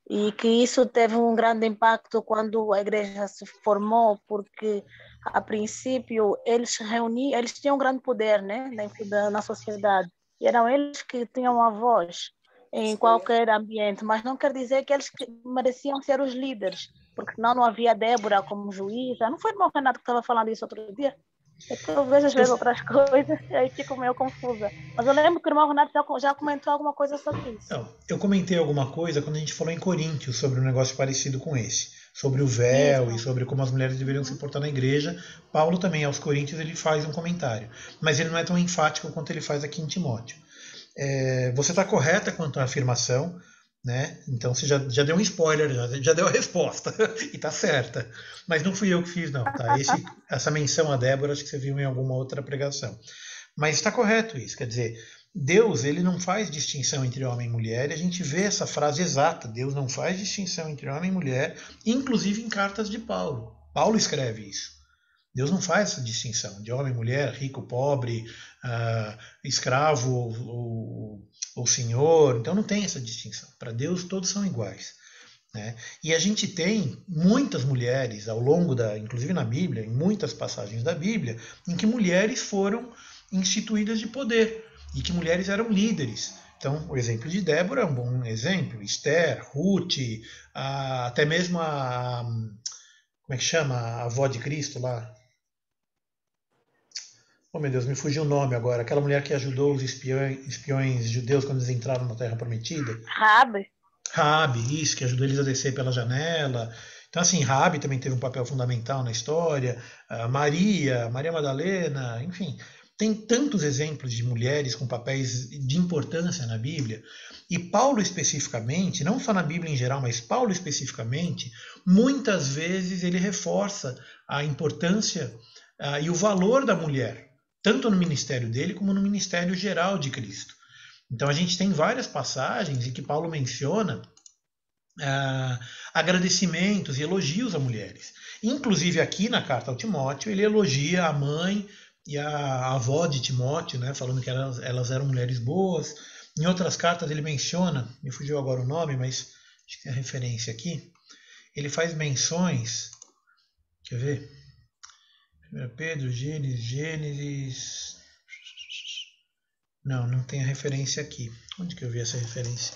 e que isso teve um grande impacto quando a igreja se formou, porque a princípio eles tinham um grande poder, né, na sociedade, e eram eles que tinham a voz em qualquer ambiente, mas não quer dizer que eles mereciam ser os líderes, porque senão não havia Débora como juíza. Não foi o Renato que estava falando isso outro dia? É que eu vejo às vezes outras coisas e aí fico meio confusa. Mas eu lembro que o irmão Renato já comentou alguma coisa sobre isso. Não, eu comentei alguma coisa quando a gente falou em Coríntios sobre um negócio parecido com esse. Sobre o véu e sobre como as mulheres deveriam se portar na igreja. Paulo também, aos Coríntios, ele faz um comentário. Mas ele não é tão enfático quanto ele faz aqui em Timóteo. Você está correta quanto à afirmação, né? Então você já deu um spoiler, já deu a resposta e está certa. Mas não fui eu que fiz, não. Tá? Essa menção a Débora, acho que você viu em alguma outra pregação. Mas está correto isso, quer dizer, Deus, ele não faz distinção entre homem e mulher, e a gente vê essa frase exata, Deus não faz distinção entre homem e mulher, inclusive em cartas de Paulo. Paulo escreve isso. Deus não faz essa distinção de homem, mulher, rico, pobre, escravo ou senhor. Então não tem essa distinção. Para Deus todos são iguais. Né? E a gente tem muitas mulheres ao longo inclusive na Bíblia, em muitas passagens da Bíblia, em que mulheres foram instituídas de poder e que mulheres eram líderes. Então, o exemplo de Débora é um bom exemplo. Esther, Ruth, até mesmo como é que chama? A avó de Cristo lá. Oh, meu Deus, me fugiu o nome agora. Aquela mulher que ajudou os espiões judeus quando eles entraram na Terra Prometida. Raabe, isso, que ajudou eles a descer pela janela. Então, assim, Raabe também teve um papel fundamental na história. Maria Madalena, enfim. Tem tantos exemplos de mulheres com papéis de importância na Bíblia. E Paulo especificamente, não só na Bíblia em geral, mas Paulo especificamente, muitas vezes ele reforça a importância e o valor da mulher, tanto no ministério dele como no ministério geral de Cristo. Então a gente tem várias passagens em que Paulo menciona agradecimentos e elogios a mulheres. Inclusive aqui na carta ao Timóteo, ele elogia a mãe e a avó de Timóteo, né, falando que elas eram mulheres boas. Em outras cartas ele menciona, me fugiu agora o nome, mas acho que tem a referência aqui, ele faz menções, quer ver? 1 Pedro, Gênesis... Não tem a referência aqui. Onde que eu vi essa referência?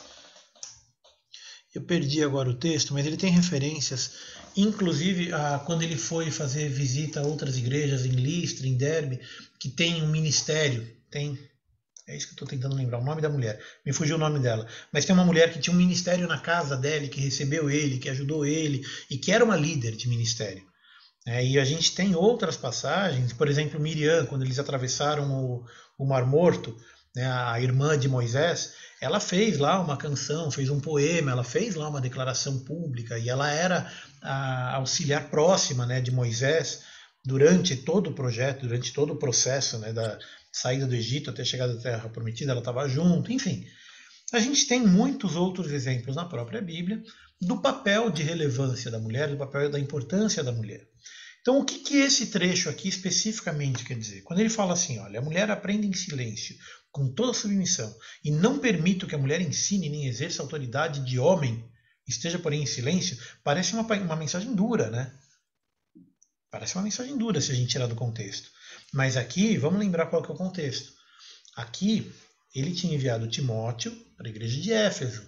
Eu perdi agora o texto, mas ele tem referências, inclusive quando ele foi fazer visita a outras igrejas em Listra, em Derbe, que tem um ministério, é isso que eu estou tentando lembrar, o nome da mulher, me fugiu o nome dela, mas tem uma mulher que tinha um ministério na casa dele, que recebeu ele, que ajudou ele, e que era uma líder de ministério. E a gente tem outras passagens, por exemplo, Miriam, quando eles atravessaram o Mar Morto, né, a irmã de Moisés, ela fez lá uma canção, fez um poema, ela fez lá uma declaração pública, e ela era a auxiliar próxima, né, de Moisés durante todo o projeto, durante todo o processo, né, da saída do Egito até a chegada da Terra Prometida, ela estava junto, enfim. A gente tem muitos outros exemplos na própria Bíblia do papel de relevância da mulher, do papel da importância da mulher. Então, o que esse trecho aqui especificamente quer dizer? Quando ele fala assim, olha, a mulher aprende em silêncio, com toda submissão, e não permito que a mulher ensine nem exerça autoridade de homem, esteja, porém, em silêncio, parece uma mensagem dura, né? Parece uma mensagem dura se a gente tirar do contexto. Mas aqui, vamos lembrar qual que é o contexto. Aqui, ele tinha enviado Timóteo para a igreja de Éfeso.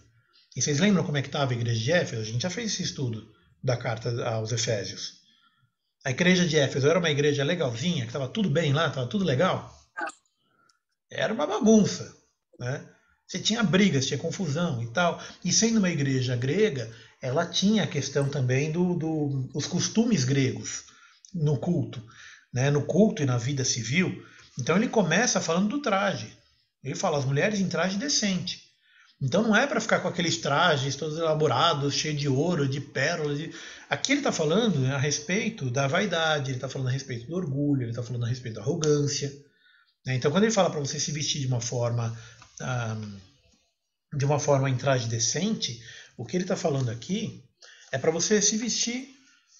E vocês lembram como é que estava a igreja de Éfeso? A gente já fez esse estudo da carta aos Efésios. A igreja de Éfeso era uma igreja legalzinha, que estava tudo bem lá, estava tudo legal? Era uma bagunça, né? Você tinha brigas, tinha confusão e tal. E sendo uma igreja grega, ela tinha a questão também dos costumes gregos no culto, né? No culto e na vida civil. Então ele começa falando do traje. Ele fala, as mulheres em traje decente. Então não é para ficar com aqueles trajes todos elaborados, cheios de ouro, de pérolas. Aqui ele está falando a respeito da vaidade, ele está falando a respeito do orgulho, ele está falando a respeito da arrogância. Então quando ele fala para você se vestir de uma forma em traje decente, o que ele está falando aqui é para você se vestir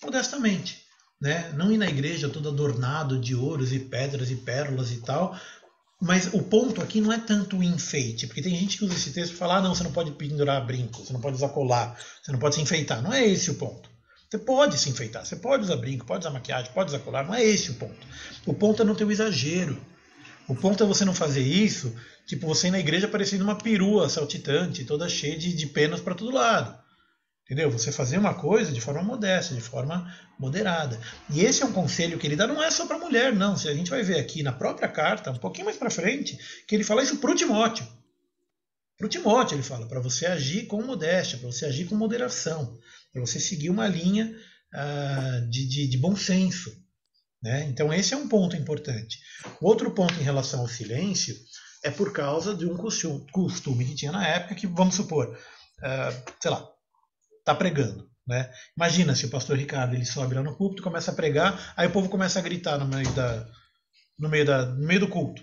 modestamente. Né? Não ir na igreja todo adornado de ouros e pedras e pérolas e tal. Mas o ponto aqui não é tanto o enfeite, porque tem gente que usa esse texto e fala, não, você não pode pendurar brinco, você não pode usar colar, você não pode se enfeitar. Não é esse o ponto. Você pode se enfeitar, você pode usar brinco, pode usar maquiagem, pode usar colar, não é esse o ponto. O ponto é não ter o exagero. O ponto é você não fazer isso, tipo você ir na igreja parecendo uma perua saltitante, toda cheia de penas para todo lado. Entendeu? Você fazer uma coisa de forma modesta, de forma moderada. E esse é um conselho que ele dá, não é só para mulher, não. Se a gente vai ver aqui na própria carta, um pouquinho mais para frente, que ele fala isso para o Timóteo. Para o Timóteo ele fala, para você agir com modéstia, para você agir com moderação, para você seguir uma linha de bom senso. Né? Então esse é um ponto importante. O outro ponto em relação ao silêncio é por causa de um costume que tinha na época, que vamos supor, sei lá, está pregando. Né? Imagina se o pastor Ricardo ele sobe lá no púlpito, começa a pregar, aí o povo começa a gritar no meio do culto.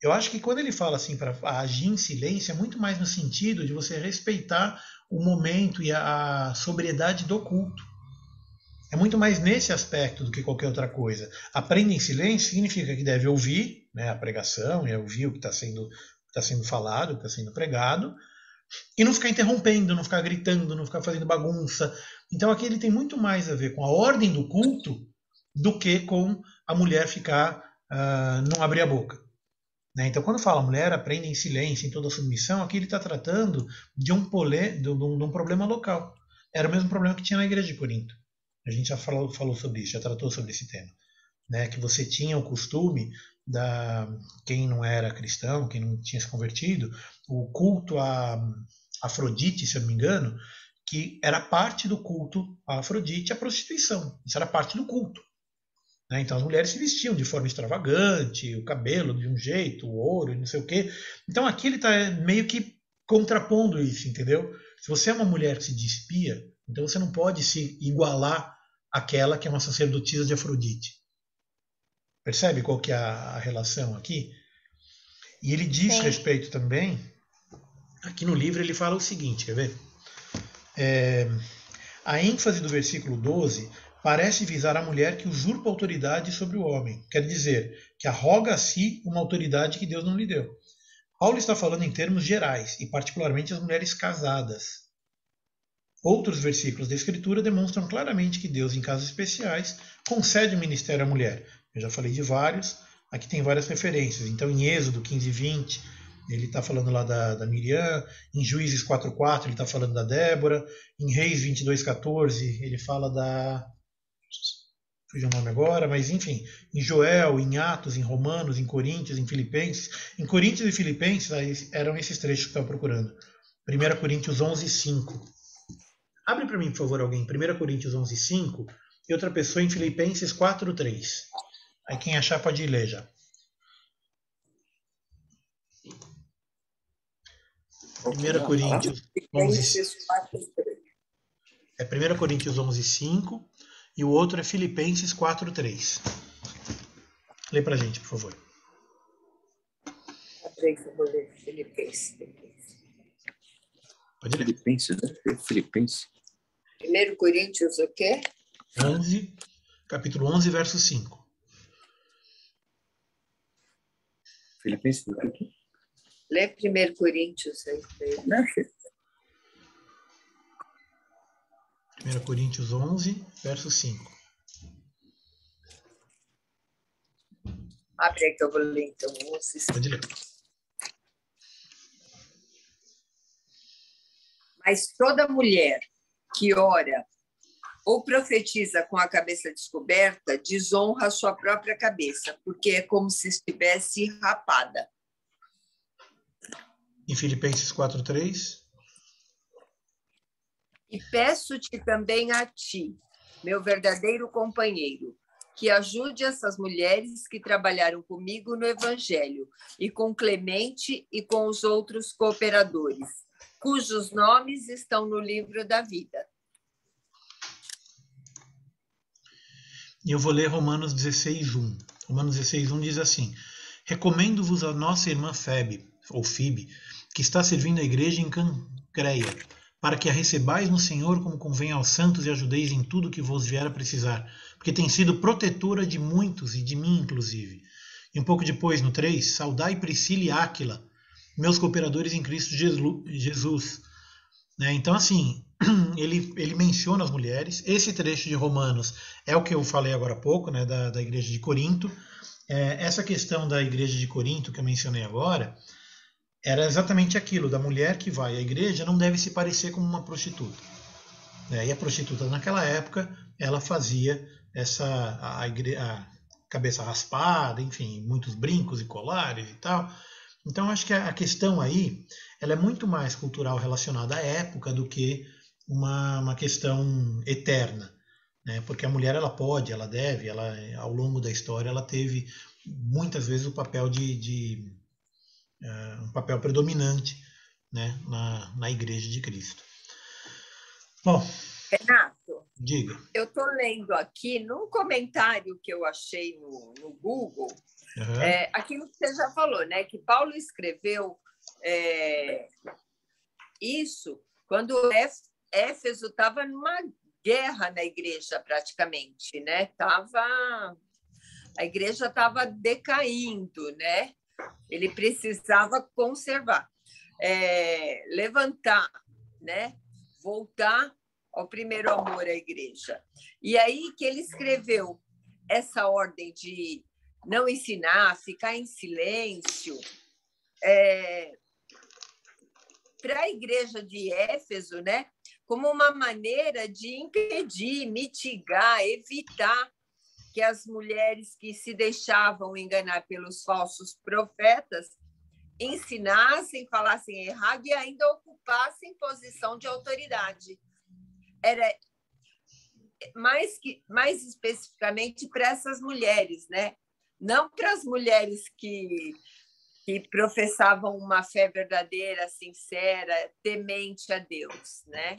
Eu acho que quando ele fala assim para agir em silêncio, é muito mais no sentido de você respeitar o momento e a sobriedade do culto. É muito mais nesse aspecto do que qualquer outra coisa. Aprenda em silêncio significa que deve ouvir, né, a pregação, e ouvir o que está sendo falado, o que está sendo pregado, e não ficar interrompendo, não ficar gritando, não ficar fazendo bagunça. Então aqui ele tem muito mais a ver com a ordem do culto do que com a mulher ficar, não abrir a boca. Né? Então quando fala mulher aprende em silêncio, em toda submissão, aqui ele está tratando de um problema local. Era o mesmo problema que tinha na igreja de Corinto. A gente já falou sobre isso, já tratou sobre esse tema. Né? Que você tinha o costume quem não era cristão, quem não tinha se convertido, o culto a Afrodite, se eu não me engano, que era parte do culto a Afrodite, a prostituição. Isso era parte do culto. Né? Então as mulheres se vestiam de forma extravagante, o cabelo de um jeito, o ouro, não sei o quê. Então aqui ele está meio que contrapondo isso, entendeu? Se você é uma mulher que se despia, então você não pode se igualar àquela que é uma sacerdotisa de Afrodite. Percebe qual que é a relação aqui? E ele diz respeito também, aqui no livro ele fala o seguinte, quer ver? A ênfase do versículo 12 parece visar a mulher que usurpa autoridade sobre o homem. Quer dizer, que arroga a si uma autoridade que Deus não lhe deu. Paulo está falando em termos gerais, e particularmente as mulheres casadas. Outros versículos da Escritura demonstram claramente que Deus, em casos especiais, concede o ministério à mulher. Eu já falei de vários, aqui tem várias referências. Então, em Êxodo 15, 20, ele está falando lá da Miriam. Em Juízes 4:4, ele está falando da Débora. Em Reis 22:14, ele fala da... fugiu o nome agora, mas enfim. Em Joel, em Atos, em Romanos, em Coríntios, em Filipenses. Em Coríntios e Filipenses, eram esses trechos que eu estava procurando. 1 Coríntios 11, 5. Abre para mim, por favor, alguém. 1 Coríntios 11, 5 e outra pessoa em Filipenses 4, 3. Aí quem achar pode ir ler já. 1 Coríntios 11, é 1 Coríntios 11, 5 e o outro é Filipenses 4, 3. Lê pra gente, por favor. Pode ler. Filipenses, né? Filipenses. 1 Coríntios o quê? 11, capítulo 11, verso 5. Filipenses. Lê 1 Coríntios aí. 1 Coríntios 11, verso 5. Abre aí que eu vou ler então. Pode ler. Mas toda mulher que ora ou profetiza com a cabeça descoberta desonra a sua própria cabeça, porque é como se estivesse rapada. Em Filipenses 4, 3. E peço-te também a ti, meu verdadeiro companheiro, que ajude essas mulheres que trabalharam comigo no Evangelho, e com Clemente e com os outros cooperadores, cujos nomes estão no livro da vida. E eu vou ler Romanos 16:1. Romanos 16:1 diz assim: recomendo-vos a nossa irmã Febe, ou Fibe, que está servindo a igreja em Cancreia, para que a recebais no Senhor como convém aos santos e ajudeis em tudo que vos vier a precisar, porque tem sido protetora de muitos e de mim inclusive. E um pouco depois, no 3, saudai Priscila e Áquila, meus cooperadores em Cristo Jesus. Então, assim, ele menciona as mulheres. Esse trecho de Romanos é o que eu falei agora há pouco, né, da igreja de Corinto. Essa questão da igreja de Corinto que eu mencionei agora era exatamente aquilo, da mulher que vai à igreja não deve se parecer com uma prostituta. E a prostituta naquela época, ela fazia a cabeça raspada, enfim, muitos brincos e colares e tal. Então, acho que a questão aí ela é muito mais cultural relacionada à época do que uma questão eterna. Né? Porque a mulher, ela pode, ela deve, ela, ao longo da história, ela teve muitas vezes o papel um papel predominante, né, na Igreja de Cristo. Bom. Renato, Diga. Eu estou lendo aqui, num comentário que eu achei no Google, Uhum. aquilo que você já falou, né? Que Paulo escreveu isso quando Éfeso estava numa guerra na igreja, praticamente, né? A igreja estava decaindo, né? Ele precisava conservar, levantar, né? Voltar ao primeiro amor à igreja. E aí que ele escreveu essa ordem de não ensinar, ficar em silêncio, para a igreja de Éfeso, né? Como uma maneira de impedir, mitigar, evitar que as mulheres que se deixavam enganar pelos falsos profetas ensinassem, falassem errado e ainda ocupassem posição de autoridade. Era mais especificamente para essas mulheres, né? Não para as mulheres que professavam uma fé verdadeira, sincera, temente a Deus, né?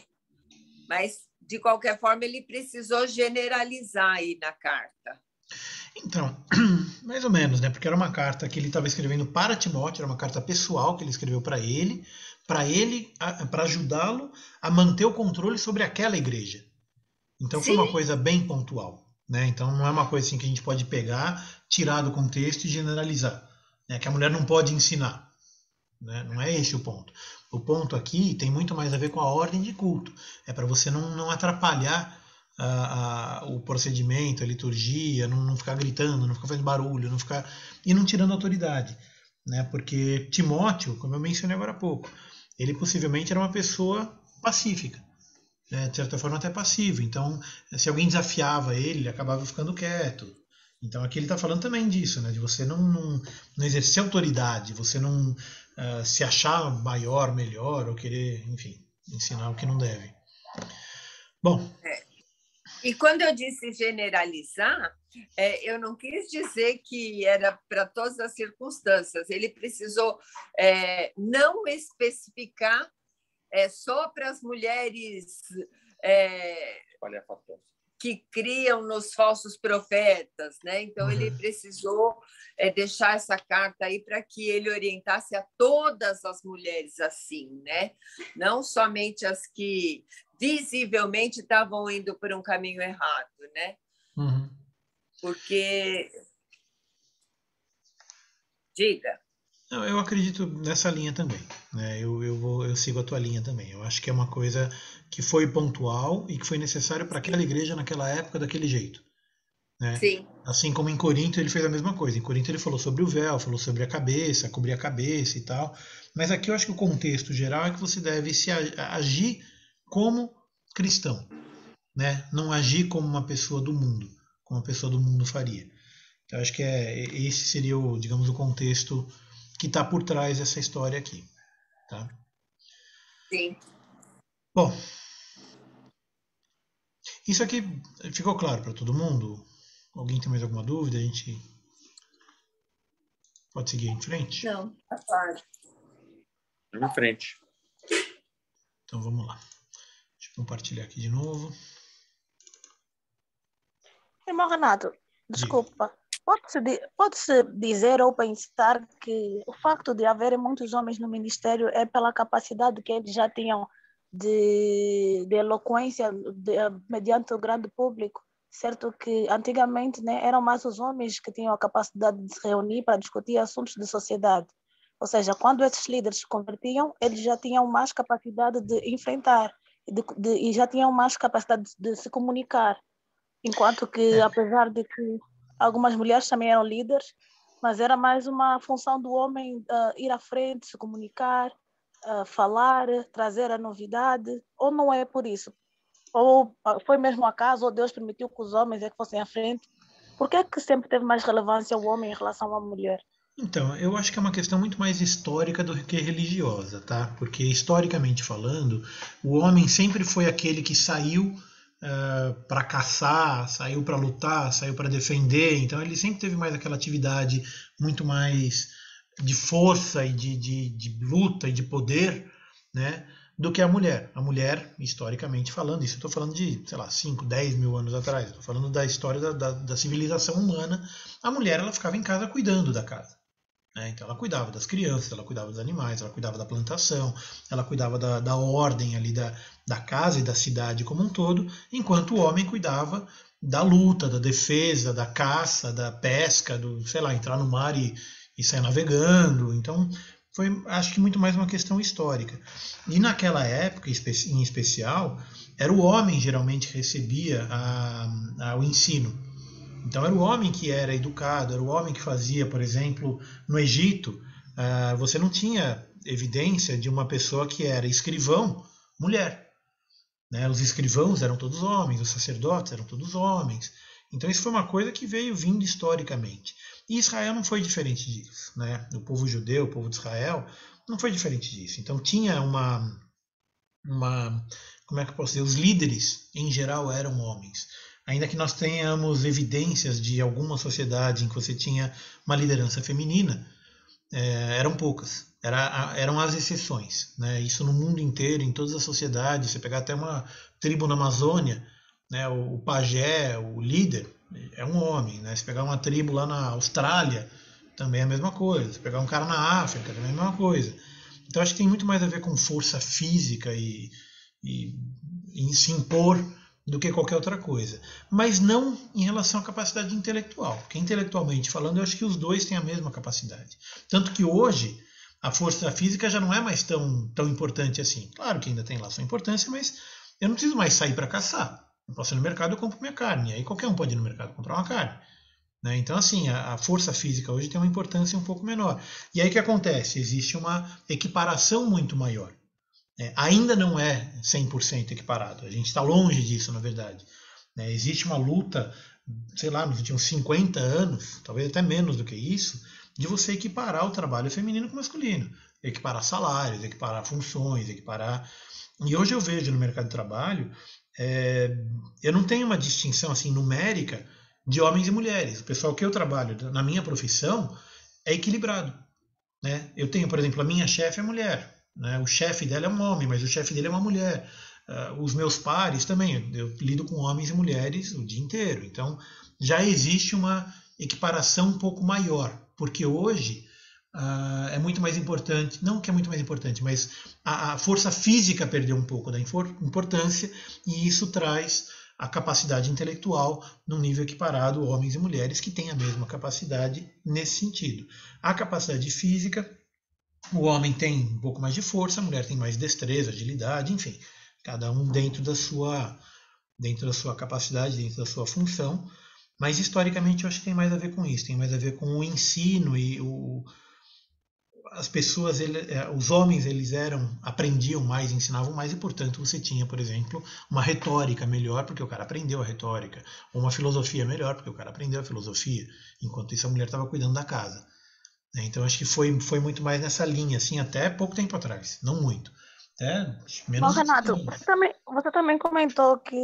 Mas, de qualquer forma, ele precisou generalizar aí na carta. Então, mais ou menos, né? Porque era uma carta que ele estava escrevendo para Timóteo, era uma carta pessoal que ele escreveu para ele, para ajudá-lo a manter o controle sobre aquela igreja. Então foi uma coisa bem pontual, né? Então não é uma coisa assim que a gente pode pegar, tirar do contexto e generalizar, né? Que a mulher não pode ensinar, né? Não é esse o ponto. O ponto aqui tem muito mais a ver com a ordem de culto. É para você não atrapalhar o procedimento, a liturgia, não ficar gritando, não ficar fazendo barulho, e não tirando autoridade, né? Porque Timóteo, como eu mencionei agora há pouco, ele possivelmente era uma pessoa pacífica, né? De certa forma até passivo. Então, se alguém desafiava ele acabava ficando quieto. Então aqui ele está falando também disso, né? De você não exercer autoridade, você não se achar maior, melhor, ou querer, enfim, ensinar o que não deve. Bom. E quando eu disse generalizar, eu não quis dizer que era para todas as circunstâncias. Ele precisou não especificar só para as mulheres que criam nos falsos profetas, né? Então ele precisou deixar essa carta aí para que ele orientasse a todas as mulheres assim, né? Não somente as que visivelmente estavam indo por um caminho errado, né? Uhum. Porque diga. Não, eu acredito nessa linha também, né? Eu sigo a tua linha também. Eu acho que é uma coisa que foi pontual e que foi necessário para aquela igreja naquela época daquele jeito, né? Sim. Assim como em Corinto ele fez a mesma coisa. Em Corinto ele falou sobre o véu, falou sobre a cabeça, cobrir a cabeça e tal. Mas aqui eu acho que o contexto geral é que você deve agir como cristão, né? Não agir como uma pessoa do mundo, como uma pessoa do mundo faria. Então acho que esse seria digamos, o contexto que está por trás dessa história aqui, tá? Sim. Bom, isso aqui ficou claro para todo mundo? Alguém tem mais alguma dúvida? A gente pode seguir em frente? Não, tá claro. Em frente. Então vamos lá. Deixa eu compartilhar aqui de novo. Irmão Renato, desculpa. Pode-se dizer ou pensar que o facto de haverem muitos homens no ministério é pela capacidade que eles já tinham de eloquência mediante o grande público, certo que antigamente, né, eram mais os homens que tinham a capacidade de se reunir para discutir assuntos de sociedade. Ou seja, quando esses líderes se convertiam, eles já tinham mais capacidade de enfrentar e já tinham mais capacidade de se comunicar. Enquanto que, apesar de que algumas mulheres também eram líderes, mas era mais uma função do homem ir à frente, se comunicar, falar, trazer a novidade, ou não é por isso? Ou foi mesmo acaso, ou Deus permitiu que os homens é que fossem à frente? Por que é que sempre teve mais relevância o homem em relação à mulher? Então, eu acho que é uma questão muito mais histórica do que religiosa, tá? Porque, historicamente falando, o homem sempre foi aquele que saiu para caçar, saiu para lutar, saiu para defender. Então, ele sempre teve mais aquela atividade muito mais de força e de luta e de poder, né? do que a mulher. A mulher, historicamente falando, isso eu estou falando de, sei lá, 5, 10 mil anos atrás, estou falando da história da civilização humana, a mulher ela ficava em casa cuidando da casa. Né? Então ela cuidava das crianças, ela cuidava dos animais, ela cuidava da plantação, ela cuidava da ordem ali da casa e da cidade como um todo, enquanto o homem cuidava da luta, da defesa, da caça, da pesca, do, sei lá, entrar no mar e sair navegando. Então, foi, acho que muito mais uma questão histórica. E naquela época, em especial, era o homem geralmente que recebia o ensino. Então era o homem que era educado, era o homem que fazia, por exemplo, no Egito, você não tinha evidência de uma pessoa que era escrivão, mulher. Né? Os escrivãos eram todos homens, os sacerdotes eram todos homens. Então isso foi uma coisa que veio vindo historicamente. E Israel não foi diferente disso. Né? O povo judeu, o povo de Israel, não foi diferente disso. Então tinha como é que eu posso dizer, os líderes em geral eram homens. Ainda que nós tenhamos evidências de alguma sociedade em que você tinha uma liderança feminina, eram poucas, eram as exceções. Né? Isso no mundo inteiro, em todas as sociedades, você pegar até uma tribo na Amazônia, né? O pajé, o líder, é um homem. Né? Se pegar uma tribo lá na Austrália, também é a mesma coisa. Se pegar um cara na África, também é a mesma coisa. Então acho que tem muito mais a ver com força física e se impor do que qualquer outra coisa. Mas não em relação à capacidade intelectual. Porque intelectualmente falando, eu acho que os dois têm a mesma capacidade. Tanto que hoje a força física já não é mais tão importante assim. Claro que ainda tem lá sua importância, mas eu não preciso mais sair para caçar. Eu posso ir no mercado e compro minha carne. Aí qualquer um pode ir no mercado comprar uma carne. Né? Então, assim, a força física hoje tem uma importância um pouco menor. E aí o que acontece? Existe uma equiparação muito maior. Ainda não é 100% equiparado. A gente está longe disso, na verdade. Existe uma luta, sei lá, nos últimos 50 anos, talvez até menos do que isso, de você equiparar o trabalho feminino com o masculino. Equiparar salários, equiparar funções, equiparar... E hoje eu vejo no mercado de trabalho, eu não tenho uma distinção assim numérica de homens e mulheres. O pessoal que eu trabalho na minha profissão é equilibrado. Né? Eu tenho, por exemplo, a minha chefe é mulher. Né? O chefe dela é um homem, mas o chefe dele é uma mulher. Os meus pares também, eu lido com homens e mulheres o dia inteiro. Então, já existe uma equiparação um pouco maior, porque hoje é muito mais importante, não que é muito mais importante, mas a força física perdeu um pouco da importância e isso traz a capacidade intelectual num nível equiparado a homens e mulheres que têm a mesma capacidade nesse sentido. A capacidade física, o homem tem um pouco mais de força, a mulher tem mais destreza, agilidade, enfim, cada um dentro da sua capacidade, dentro da sua função, mas historicamente eu acho que tem mais a ver com isso, tem mais a ver com o ensino e as pessoas, os homens, eles aprendiam mais, ensinavam mais e, portanto, você tinha, por exemplo, uma retórica melhor porque o cara aprendeu a retórica, ou uma filosofia melhor porque o cara aprendeu a filosofia, enquanto isso a mulher estava cuidando da casa. Então acho que foi muito mais nessa linha, assim, até pouco tempo atrás, não muito. Até Bom, menos de 100 Renato, anos. você também comentou que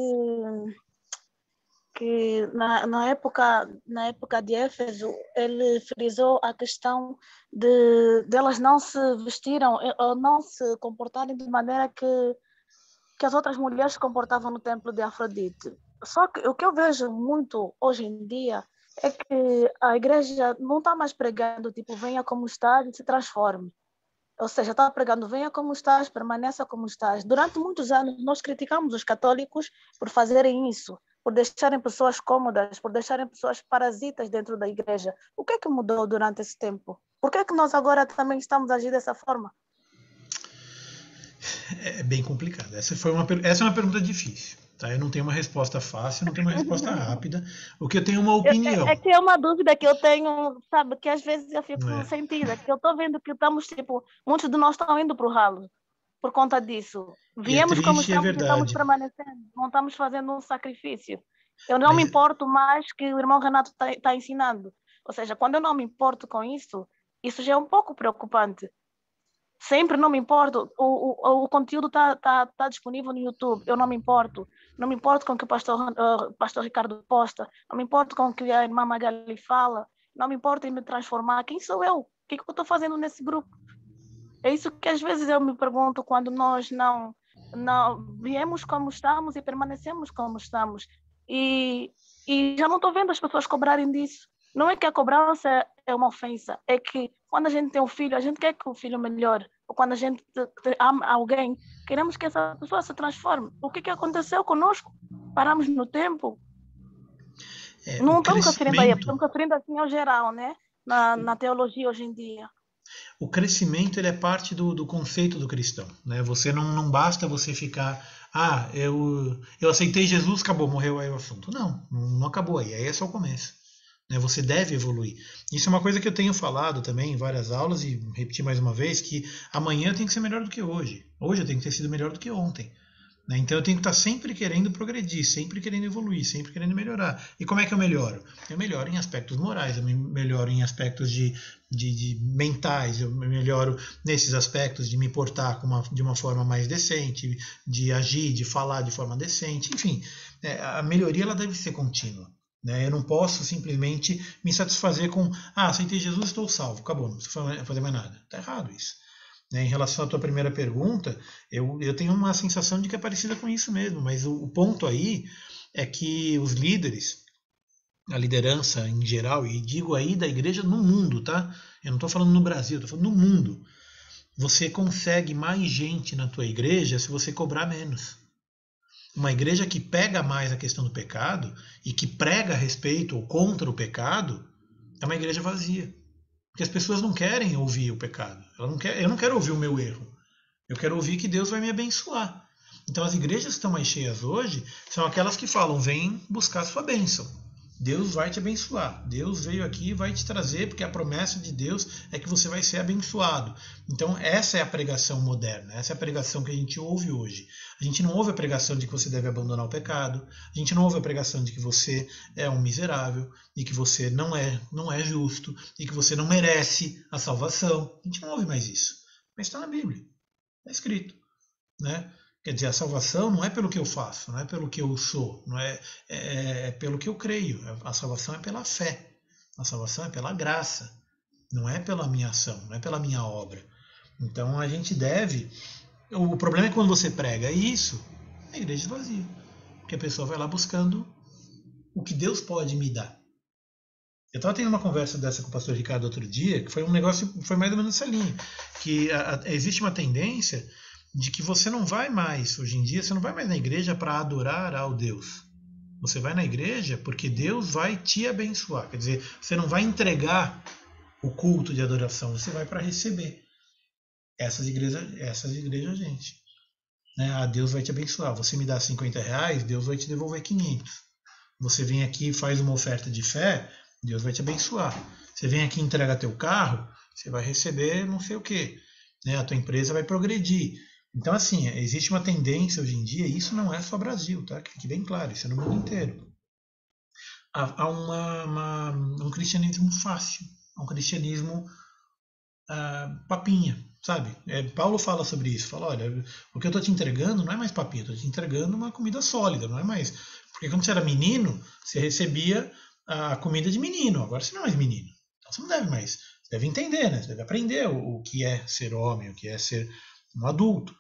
na época de Éfeso, ele frisou a questão de elas não se vestiram ou não se comportarem de maneira que as outras mulheres se comportavam no templo de Afrodite. Só que o que eu vejo muito hoje em dia é que a igreja não está mais pregando, tipo, venha como estás e se transforme. Ou seja, está pregando, venha como estás, permaneça como estás. Durante muitos anos, nós criticamos os católicos por fazerem isso, por deixarem pessoas cômodas, por deixarem pessoas parasitas dentro da igreja. O que é que mudou durante esse tempo? Por que é que nós agora também estamos a agir dessa forma? É bem complicado. Essa é uma pergunta difícil. Tá? Eu não tenho uma resposta fácil, não tenho uma resposta rápida. O que eu tenho é uma opinião. É que é uma dúvida que eu tenho, sabe, que às vezes eu fico É. sentida, que eu estou vendo que estamos, tipo, muitos de nós estão indo para o ralo por conta disso. E é Viemos como triste, é estamos e estamos verdade. permanecendo, não estamos fazendo um sacrifício. Eu não me Mas importo mais que o irmão Renato está ensinando. Ou seja, quando eu não me importo com isso já é um pouco preocupante. Sempre não me importo. O conteúdo tá disponível no YouTube. Eu não me importo. Não me importo com o que o pastor Ricardo posta. Não me importo com o que a irmã Magali fala. Não me importo em me transformar. Quem sou eu? O que eu estou fazendo nesse grupo? É isso que às vezes eu me pergunto quando nós não viemos como estamos e permanecemos como estamos. E, e já não estou vendo as pessoas cobrarem disso. Não é que a cobrança é uma ofensa, é que quando a gente tem um filho, a gente quer que o filho melhore. Ou quando a gente ama alguém, queremos que essa pessoa se transforme. O que aconteceu conosco? Paramos no tempo. Não O estamos referindo a ele, crescimento, estamos referindo assim ao geral, né? Na teologia hoje em dia. o crescimento ele é parte do conceito do cristão, né? Você não basta você ficar, eu aceitei Jesus, acabou, morreu aí o assunto. Não acabou aí é só o começo. Né? Você deve evoluir. Isso é uma coisa que eu tenho falado também em várias aulas e repetir mais uma vez, que amanhã eu tenho que ser melhor do que hoje. Hoje eu tenho que ter sido melhor do que ontem. Né? Então eu tenho que estar sempre querendo progredir, sempre querendo evoluir, sempre querendo melhorar. E como é que eu melhoro? Eu melhoro em aspectos morais, eu melhoro em aspectos de mentais, eu melhoro nesses aspectos de me portar de uma forma mais decente, de agir, de falar de forma decente, enfim. A melhoria ela deve ser contínua. Né? Eu não posso simplesmente me satisfazer com aceitei Jesus, estou salvo, acabou, não preciso fazer mais nada. Está errado isso. Né? Em relação à tua primeira pergunta, eu tenho uma sensação de que é parecida com isso mesmo, mas o ponto aí é que os líderes, a liderança em geral, e digo aí da igreja no mundo, tá? Eu não estou falando no Brasil, estou falando no mundo. Você consegue mais gente na tua igreja se você cobrar menos. Uma igreja que pega mais a questão do pecado e que prega a respeito ou contra o pecado é uma igreja vazia. Porque as pessoas não querem ouvir o pecado. Eu não quero ouvir o meu erro. Eu quero ouvir que Deus vai me abençoar. Então as igrejas que estão mais cheias hoje são aquelas que falam, vem buscar a sua bênção. Deus vai te abençoar. Deus veio aqui e vai te trazer, porque a promessa de Deus é que você vai ser abençoado. Então essa é a pregação moderna, essa é a pregação que a gente ouve hoje. A gente não ouve a pregação de que você deve abandonar o pecado, a gente não ouve a pregação de que você é um miserável, e que você não é justo, e que você não merece a salvação. A gente não ouve mais isso. Mas está na Bíblia, está escrito. Né? Quer dizer, a salvação não é pelo que eu faço, não é pelo que eu sou, não é pelo que eu creio. A salvação é pela fé. A salvação é pela graça. Não é pela minha ação, não é pela minha obra. Então a gente deve... O problema é quando você prega isso, a igreja esvazia. Porque a pessoa vai lá buscando o que Deus pode me dar. Eu estava tendo uma conversa dessa com o pastor Ricardo outro dia, que foi um negócio, foi mais ou menos essa linha. Que existe uma tendência de que você não vai mais, hoje em dia, você não vai mais na igreja para adorar ao Deus. Você vai na igreja porque Deus vai te abençoar. Quer dizer, você não vai entregar o culto de adoração, você vai para receber. Essas igrejas, gente. Né? Deus vai te abençoar. Você me dá R$50, Deus vai te devolver 500. Você vem aqui e faz uma oferta de fé, Deus vai te abençoar. Você vem aqui e entrega teu carro, você vai receber não sei o quê. Né? A tua empresa vai progredir. Então, assim, existe uma tendência hoje em dia, e isso não é só Brasil, tá? Que fique bem claro, isso é no mundo inteiro. Há um cristianismo fácil, um cristianismo papinha, sabe? Paulo fala sobre isso, fala, olha, o que eu estou te entregando não é mais papinha, eu estou te entregando uma comida sólida, não é mais... Porque quando você era menino, você recebia a comida de menino, agora você não é mais menino. Então você não deve mais, você deve entender, né? Você deve aprender o que é ser homem, o que é ser um adulto.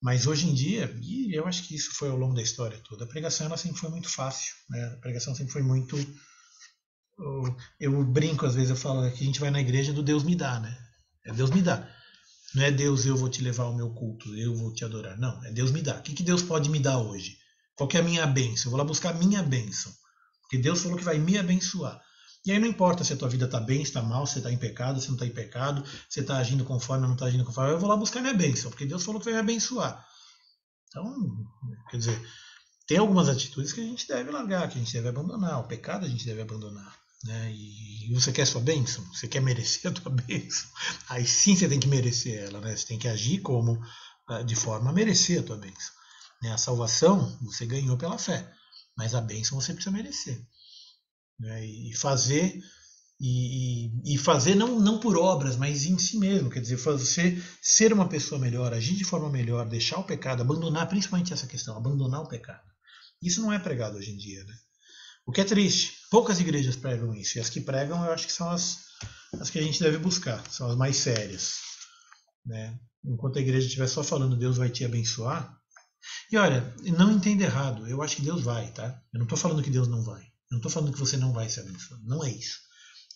Mas hoje em dia, e eu acho que isso foi ao longo da história toda, a pregação ela sempre foi muito fácil. Né? A pregação sempre foi muito... Eu brinco, às vezes eu falo que a gente vai na igreja do Deus me dá, né? É Deus me dá. Não é Deus, eu vou te levar ao meu culto, eu vou te adorar. Não, é Deus me dá. O que Deus pode me dar hoje? Qual que é a minha bênção? Eu vou lá buscar a minha bênção. Porque Deus falou que vai me abençoar. E aí não importa se a tua vida está bem, se está mal, se você está em pecado, se não está em pecado, se você está agindo conforme ou não está agindo conforme. Eu vou lá buscar minha bênção, porque Deus falou que vai me abençoar. Então, quer dizer, tem algumas atitudes que a gente deve largar, que a gente deve abandonar. O pecado a gente deve abandonar. Né? E você quer sua bênção? Você quer merecer a tua bênção? Aí sim você tem que merecer ela. Né? Você tem que agir de forma a merecer a tua bênção. Né? A salvação você ganhou pela fé, mas a bênção você precisa merecer. Né? E fazer não por obras, mas em si mesmo, quer dizer, você ser uma pessoa melhor, agir de forma melhor, deixar o pecado, abandonar, principalmente essa questão, abandonar o pecado. Isso não é pregado hoje em dia, né? O que é triste, poucas igrejas pregam isso, e as que pregam eu acho que são as que a gente deve buscar, são as mais sérias. né? Enquanto a igreja estiver só falando Deus vai te abençoar. E olha, não entenda errado, eu acho que Deus vai, tá? Eu não estou falando que Deus não vai. Eu não estou falando que você não vai ser abençoado. Não é isso.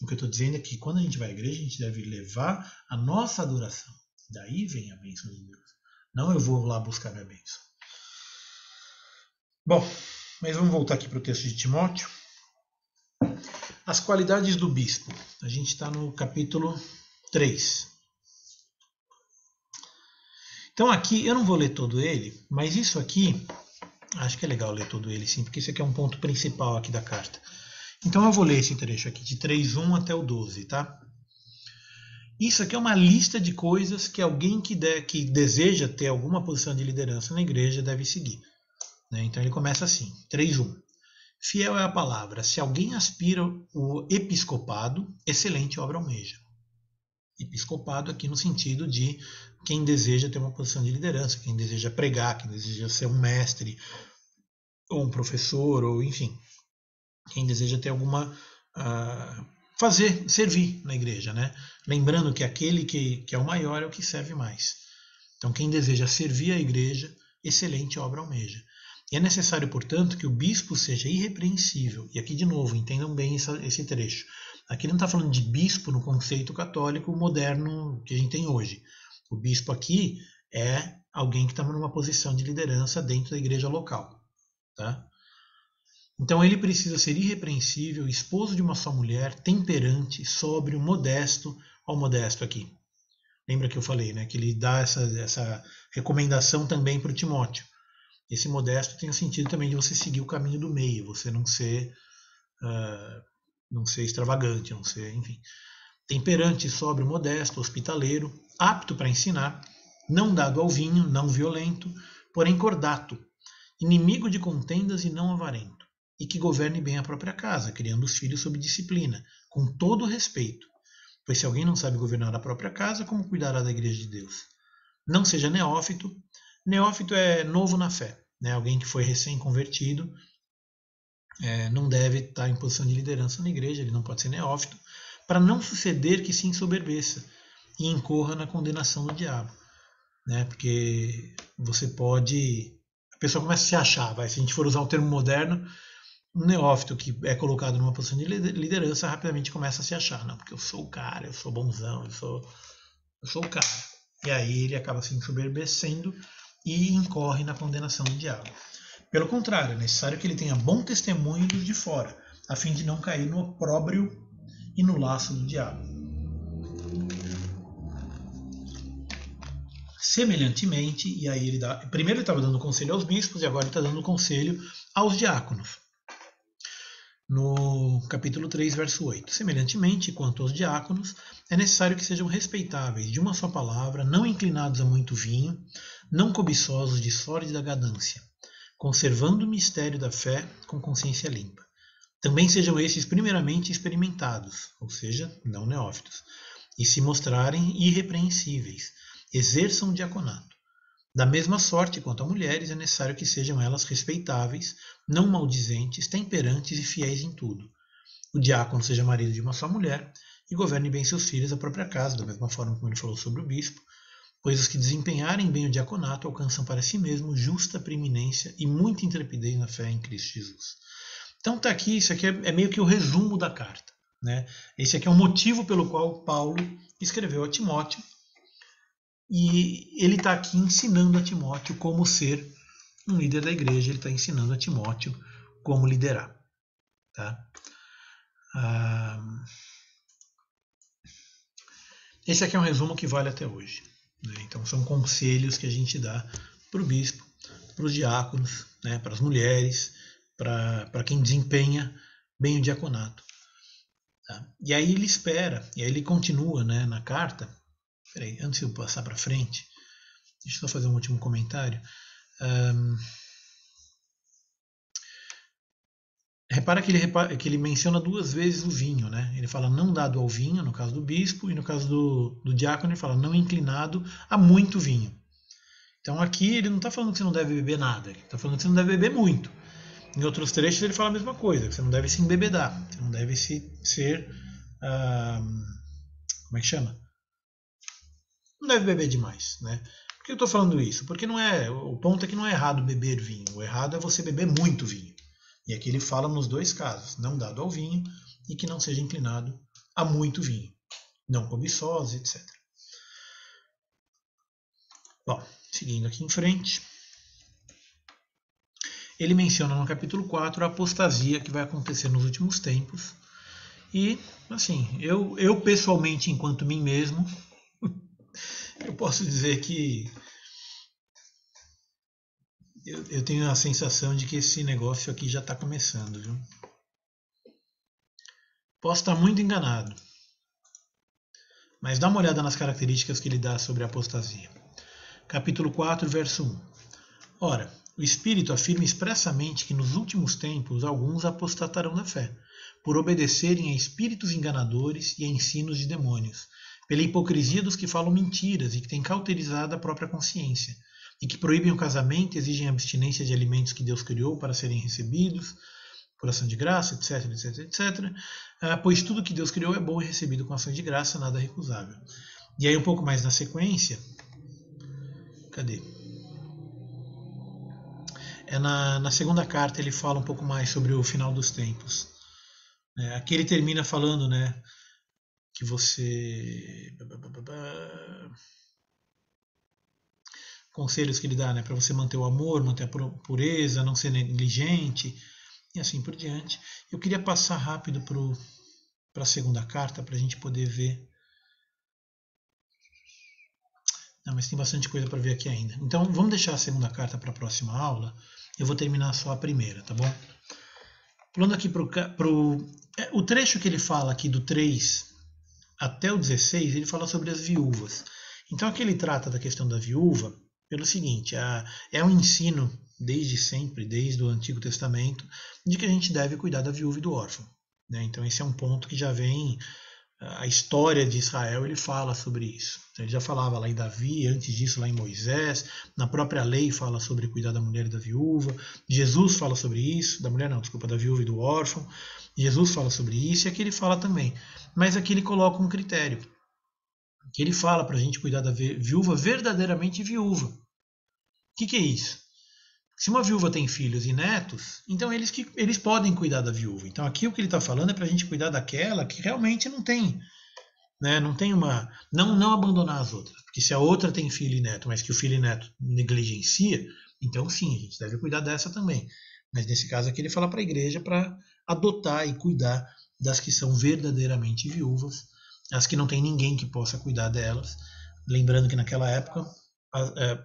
O que eu estou dizendo é que quando a gente vai à igreja, a gente deve levar a nossa adoração. Daí vem a bênção de Deus. Não eu vou lá buscar minha bênção. Bom, mas vamos voltar aqui para o texto de Timóteo. As qualidades do bispo. A gente está no capítulo 3. Então aqui, eu não vou ler todo ele, mas isso aqui, acho que é legal ler todo ele sim, porque isso aqui é um ponto principal aqui da carta. Então eu vou ler esse trecho aqui, de 3:1 até o 12, tá? Isso aqui é uma lista de coisas que alguém que deseja ter alguma posição de liderança na igreja deve seguir. Né? Então ele começa assim, 3:1. Fiel é a palavra. Se alguém aspira o episcopado, excelente obra almeja. Episcopado aqui no sentido de quem deseja ter uma posição de liderança, quem deseja pregar, quem deseja ser um mestre, ou um professor, ou enfim, quem deseja ter alguma... servir na igreja, né? Lembrando que aquele que é o maior é o que serve mais. Então quem deseja servir a igreja, excelente obra almeja. E é necessário, portanto, que o bispo seja irrepreensível. E aqui, de novo, entendam bem esse trecho. Aqui não está falando de bispo no conceito católico moderno que a gente tem hoje. O bispo aqui é alguém que está numa posição de liderança dentro da igreja local. Tá? Então ele precisa ser irrepreensível, esposo de uma só mulher, temperante, sóbrio, modesto. Olha o modesto aqui. Lembra que eu falei, né, que ele dá essa recomendação também para o Timóteo. Esse modesto tem o sentido também de você seguir o caminho do meio, você não ser extravagante, não ser, enfim. Temperante, sóbrio, modesto, hospitaleiro, apto para ensinar, não dado ao vinho, não violento, porém cordato, inimigo de contendas e não avarento, e que governe bem a própria casa, criando os filhos sob disciplina, com todo respeito. Pois se alguém não sabe governar a própria casa, como cuidará da igreja de Deus? Não seja neófito. Neófito é novo na fé, né? Alguém que foi recém-convertido, não deve estar em posição de liderança na igreja, ele não pode ser neófito, para não suceder que se ensoberbeça e incorra na condenação do diabo. Né? Porque você pode... A pessoa começa a se achar, se a gente for usar o termo moderno, um neófito que é colocado numa posição de liderança rapidamente começa a se achar. Não, porque eu sou o cara, eu sou bonzão, eu sou o cara. E aí ele acaba se ensoberbecendo e incorre na condenação do diabo. Pelo contrário, é necessário que ele tenha bom testemunho dos de fora, a fim de não cair no opróbrio e no laço do diabo. Semelhantemente, e aí primeiro ele estava dando conselho aos bispos e agora ele está dando conselho aos diáconos. No capítulo 3, verso 8. Semelhantemente, quanto aos diáconos, é necessário que sejam respeitáveis de uma só palavra, não inclinados a muito vinho, não cobiçosos de sórdida ganância, conservando o mistério da fé com consciência limpa. Também sejam esses primeiramente experimentados, ou seja, não neófitos, e se mostrarem irrepreensíveis, exerçam o diaconato. Da mesma sorte quanto a mulheres, é necessário que sejam elas respeitáveis, não maldizentes, temperantes e fiéis em tudo. O diácono seja marido de uma só mulher e governe bem seus filhos, a própria casa, da mesma forma como ele falou sobre o bispo, pois os que desempenharem bem o diaconato alcançam para si mesmos justa preeminência e muita intrepidez na fé em Cristo Jesus. Então tá aqui, isso aqui é meio que o resumo da carta. Né? Esse aqui é o motivo pelo qual Paulo escreveu a Timóteo, e ele está aqui ensinando a Timóteo como ser um líder da igreja, ele está ensinando a Timóteo como liderar. Tá? Esse aqui é um resumo que vale até hoje. Né? Então são conselhos que a gente dá para o bispo, para os diáconos, né? Para as mulheres, para quem desempenha bem o diaconato. Tá? E aí ele espera, e aí ele continua, né, na carta. Peraí, antes de eu passar para frente, deixa eu só fazer um último comentário. Repara que ele menciona duas vezes o vinho, né? Ele fala não dado ao vinho, no caso do bispo, e no caso do diácono ele fala não inclinado a muito vinho. Então aqui ele não está falando que você não deve beber nada, ele está falando que você não deve beber muito. Em outros trechos ele fala a mesma coisa, que você não deve se embebedar, você não deve ser... como é que chama? não deve beber demais, né? Por que eu estou falando isso? Porque o ponto é que não é errado beber vinho, o errado é você beber muito vinho. E aqui ele fala nos dois casos, não dado ao vinho e que não seja inclinado a muito vinho, não cobiçosa, etc. Bom, seguindo aqui em frente, ele menciona no capítulo 4 a apostasia que vai acontecer nos últimos tempos. E, assim, eu pessoalmente, enquanto mim mesmo, eu posso dizer que eu tenho a sensação de que esse negócio aqui já está começando, viu? Posso estar muito enganado, mas dá uma olhada nas características que ele dá sobre a apostasia. Capítulo 4, verso 1. Ora, o Espírito afirma expressamente que nos últimos tempos alguns apostatarão da fé, por obedecerem a espíritos enganadores e a ensinos de demônios, pela hipocrisia dos que falam mentiras e que têm cauterizado a própria consciência, e que proíbem o casamento e exigem abstinência de alimentos que Deus criou para serem recebidos, por ação de graça, etc, etc, etc, pois tudo que Deus criou é bom e recebido com ação de graça, nada recusável. E aí um pouco mais na sequência, cadê? Na segunda carta ele fala um pouco mais sobre o final dos tempos. Aqui ele termina falando, né, que você... Conselhos que ele dá, né, para você manter o amor, manter a pureza, não ser negligente, e assim por diante. Eu queria passar rápido para a segunda carta, para a gente poder ver. Não, mas tem bastante coisa para ver aqui ainda. Então, vamos deixar a segunda carta para a próxima aula. Eu vou terminar só a primeira, tá bom? Pulando aqui o trecho que ele fala aqui do 3 até o 16, ele fala sobre as viúvas. Então, aqui ele trata da questão da viúva pelo seguinte, é um ensino desde sempre, desde o Antigo Testamento, de que a gente deve cuidar da viúva e do órfão, né? Então, esse é um ponto que já vem... A história de Israel, ele fala sobre isso. Ele já falava lá em Davi, antes disso lá em Moisés, na própria lei fala sobre cuidar da mulher e da viúva, Jesus fala sobre isso, da viúva e do órfão, Jesus fala sobre isso, e aqui ele fala também. Mas aqui ele coloca um critério, que ele fala para a gente cuidar da viúva verdadeiramente viúva. O que é isso? Se uma viúva tem filhos e netos, então eles podem cuidar da viúva. Então aqui o que ele está falando é para a gente cuidar daquela que realmente não tem, né? Não tem uma... Não abandonar as outras. Porque se a outra tem filho e neto, mas que o filho e neto negligencia, então sim, a gente deve cuidar dessa também. Mas nesse caso aqui ele fala para a igreja para adotar e cuidar das que são verdadeiramente viúvas, as que não tem ninguém que possa cuidar delas. Lembrando que naquela época...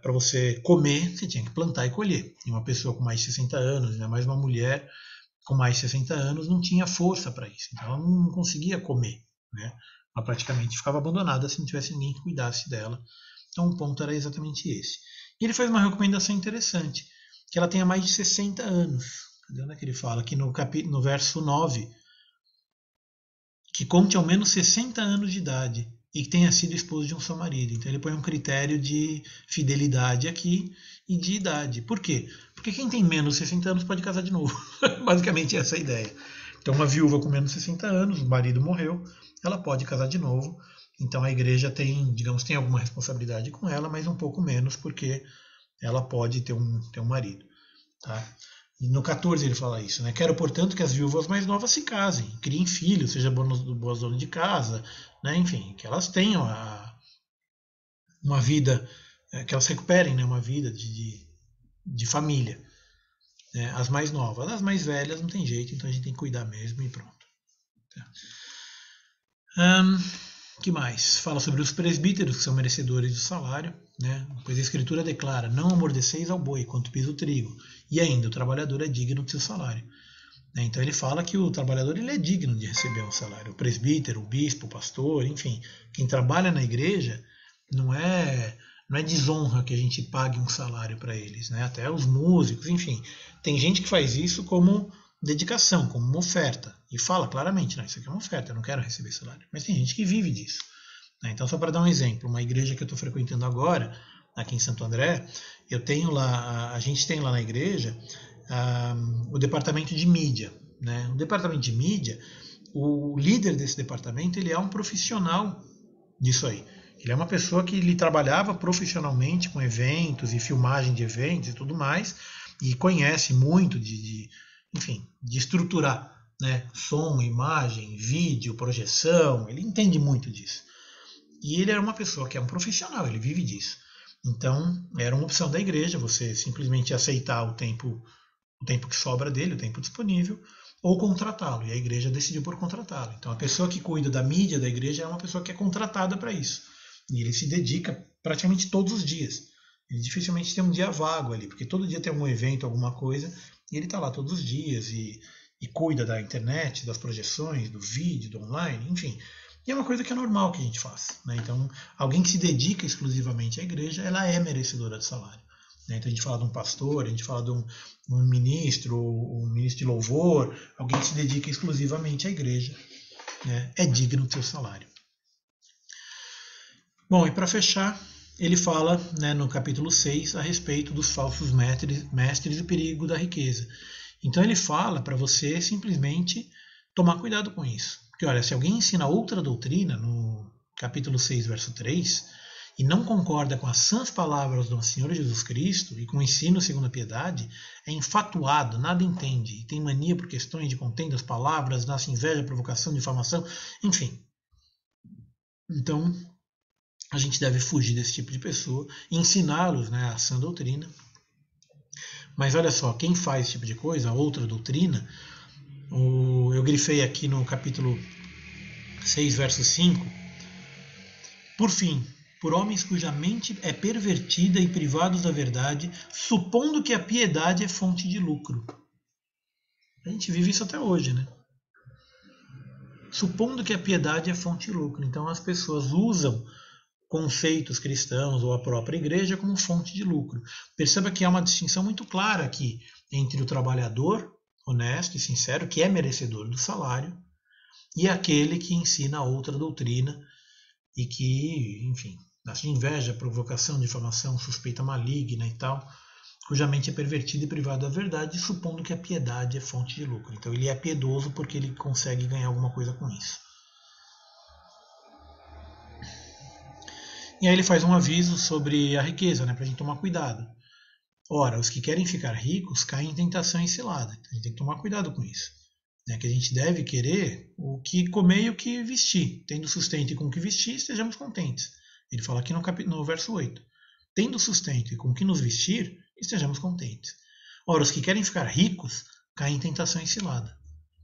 para você comer, você tinha que plantar e colher. E uma pessoa com mais de 60 anos, ainda mais uma mulher com mais de 60 anos, não tinha força para isso. Então ela não conseguia comer, né? Ela praticamente ficava abandonada se não tivesse ninguém que cuidasse dela. Então o ponto era exatamente esse. E ele faz uma recomendação interessante, que ela tenha mais de 60 anos. Cadê onde é que ele fala? Aqui no verso 9, que conte ao menos 60 anos de idade e que tenha sido esposo de um só marido. Então ele põe um critério de fidelidade aqui e de idade. Por quê? Porque quem tem menos de 60 anos pode casar de novo. Basicamente essa é a ideia. Então uma viúva com menos de 60 anos, o marido morreu, ela pode casar de novo. Então a igreja tem alguma responsabilidade com ela, mas um pouco menos, porque ela pode ter um marido. Tá? E no 14 ele fala isso, né? Quero, portanto, que as viúvas mais novas se casem, criem filhos, sejam boas donas de casa, né? Enfim, que elas tenham uma vida, que elas recuperem, né? Uma vida de família. Né? As mais novas. As mais velhas não tem jeito, então a gente tem que cuidar mesmo e pronto. Que mais? Fala sobre os presbíteros, que são merecedores do salário, né? Pois a Escritura declara, não amordeceis ao boi, quanto pisa o trigo. E ainda, o trabalhador é digno do seu salário. Então ele fala que o trabalhador ele é digno de receber um salário. O presbítero, o bispo, o pastor, enfim, quem trabalha na igreja não é desonra que a gente pague um salário para eles, né? Até os músicos, enfim. Tem gente que faz isso como dedicação, como uma oferta. E fala claramente, isso aqui é uma oferta, eu não quero receber salário. Mas tem gente que vive disso. Então, só para dar um exemplo, uma igreja que eu estou frequentando agora, aqui em Santo André, a gente tem lá na igreja o departamento de mídia. Né? O departamento de mídia, o líder desse departamento, ele é um profissional disso aí. Ele é uma pessoa que ele trabalhava profissionalmente com eventos e filmagem de eventos e tudo mais, e conhece muito enfim, de estruturar, né, som, imagem, vídeo, projeção, ele entende muito disso. E ele era uma pessoa que é um profissional, ele vive disso. Então, era uma opção da igreja, você simplesmente aceitar o tempo que sobra dele, o tempo disponível, ou contratá-lo. E a igreja decidiu por contratá-lo. Então, a pessoa que cuida da mídia da igreja é uma pessoa que é contratada para isso. E ele se dedica praticamente todos os dias. Ele dificilmente tem um dia vago ali, porque todo dia tem algum evento, alguma coisa, e ele está lá todos os dias e cuida da internet, das projeções, do vídeo, do online, enfim. E é uma coisa que é normal que a gente faça, né? Então, alguém que se dedica exclusivamente à igreja, ela é merecedora de salário. Né? Então, a gente fala de um pastor, a gente fala de um ministro, um ministro de louvor, alguém que se dedica exclusivamente à igreja, né? É digno do seu salário. Bom, e para fechar, ele fala, né, no capítulo 6 a respeito dos falsos mestres e o perigo da riqueza. Então, ele fala para você simplesmente tomar cuidado com isso. Porque, olha, se alguém ensina outra doutrina, no capítulo 6, verso 3, e não concorda com as sãs palavras do Senhor Jesus Cristo e com o ensino segundo a piedade, é infatuado, nada entende, e tem mania por questões de contendas palavras, nasce inveja, provocação, difamação, enfim. Então, a gente deve fugir desse tipo de pessoa e ensiná-los, né, a sã doutrina. Mas olha só, quem faz esse tipo de coisa, a outra doutrina, eu grifei aqui no capítulo 6, verso 5, por fim, por homens cuja mente é pervertida e privados da verdade, supondo que a piedade é fonte de lucro. A gente vive isso até hoje, né? Supondo que a piedade é fonte de lucro. Então as pessoas usam conceitos cristãos ou a própria igreja como fonte de lucro. Perceba que há uma distinção muito clara aqui entre o trabalhador honesto e sincero, que é merecedor do salário, e aquele que ensina outra doutrina e que, enfim, nasce de inveja, provocação, difamação, suspeita maligna e tal, cuja mente é pervertida e privada da verdade, supondo que a piedade é fonte de lucro. Então ele é piedoso porque ele consegue ganhar alguma coisa com isso. E aí ele faz um aviso sobre a riqueza, né, para a gente tomar cuidado. Ora, os que querem ficar ricos caem em tentação e cilada. Então, a gente tem que tomar cuidado com isso. Né? Que a gente deve querer o que comer e o que vestir. Tendo sustento e com o que vestir, estejamos contentes. Ele fala aqui no verso 8. Tendo sustento e com o que nos vestir, estejamos contentes. Ora, os que querem ficar ricos caem em tentação e cilada.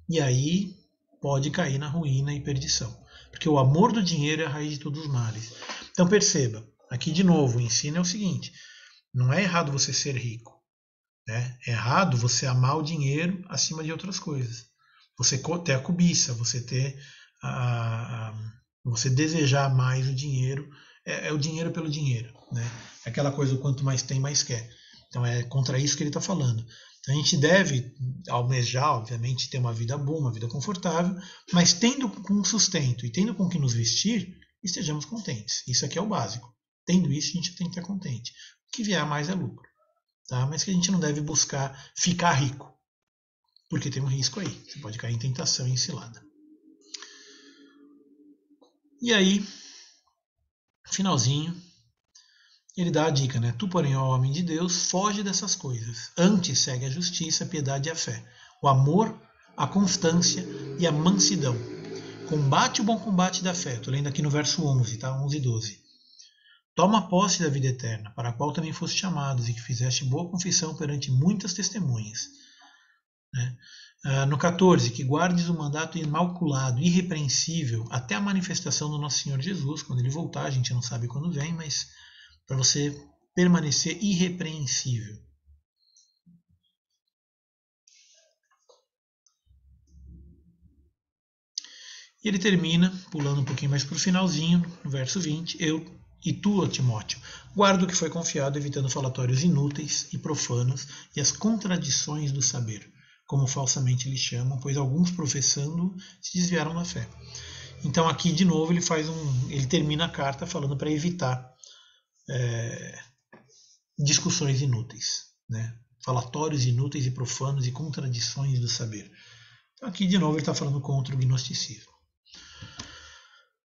E aí pode cair na ruína e perdição. Porque o amor do dinheiro é a raiz de todos os males. Então perceba, aqui de novo, o ensino é o seguinte. Não é errado você ser rico. Né? É errado você amar o dinheiro acima de outras coisas. Você ter a cobiça, você ter você desejar mais o dinheiro, é o dinheiro pelo dinheiro. Né? É aquela coisa, o quanto mais tem, mais quer. Então é contra isso que ele está falando. Então, a gente deve almejar, obviamente, ter uma vida boa, uma vida confortável, mas tendo com sustento e tendo com que nos vestir, estejamos contentes. Isso aqui é o básico. Tendo isso, a gente tem que estar contente. O que vier mais é lucro. Tá? Mas que a gente não deve buscar ficar rico. Porque tem um risco aí. Você pode cair em tentação e em cilada. E aí, finalzinho, ele dá a dica, né? Tu, porém, ó homem de Deus, foge dessas coisas. Antes segue a justiça, a piedade e a fé. O amor, a constância e a mansidão. Combate o bom combate da fé. Estou lendo aqui no verso 11, tá? 11 e 12. Toma posse da vida eterna, para a qual também foste chamados, e que fizeste boa confissão perante muitas testemunhas. Né? No 14, que guardes o mandato imaculado, irrepreensível, até a manifestação do nosso Senhor Jesus, quando ele voltar, a gente não sabe quando vem, mas para você permanecer irrepreensível. E ele termina, pulando um pouquinho mais para o finalzinho, no verso 20, e tu, ó Timóteo, guarda o que foi confiado, evitando falatórios inúteis e profanos e as contradições do saber, como falsamente lhes chamam, pois alguns professando se desviaram da fé. Então aqui, de novo, ele termina a carta falando para evitar discussões inúteis, né? Falatórios inúteis e profanos e contradições do saber. Então aqui, de novo, ele está falando contra o gnosticismo.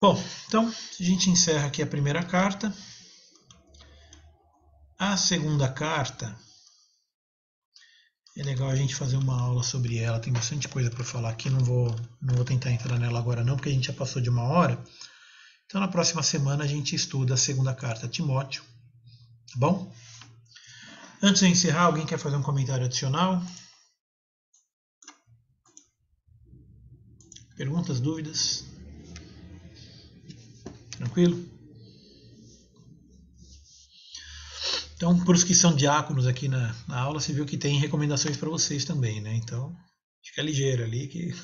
Bom, então a gente encerra aqui a primeira carta. A segunda carta, é legal a gente fazer uma aula sobre ela, tem bastante coisa para falar aqui, não vou tentar entrar nela agora não, porque a gente já passou de 1 hora. Então na próxima semana a gente estuda a segunda carta a Timóteo, tá bom? Antes de encerrar, alguém quer fazer um comentário adicional? Perguntas, dúvidas? Tranquilo? Então, para os que são diáconos aqui na aula, você viu que tem recomendações para vocês também, né? Então, fica ligeiro ali que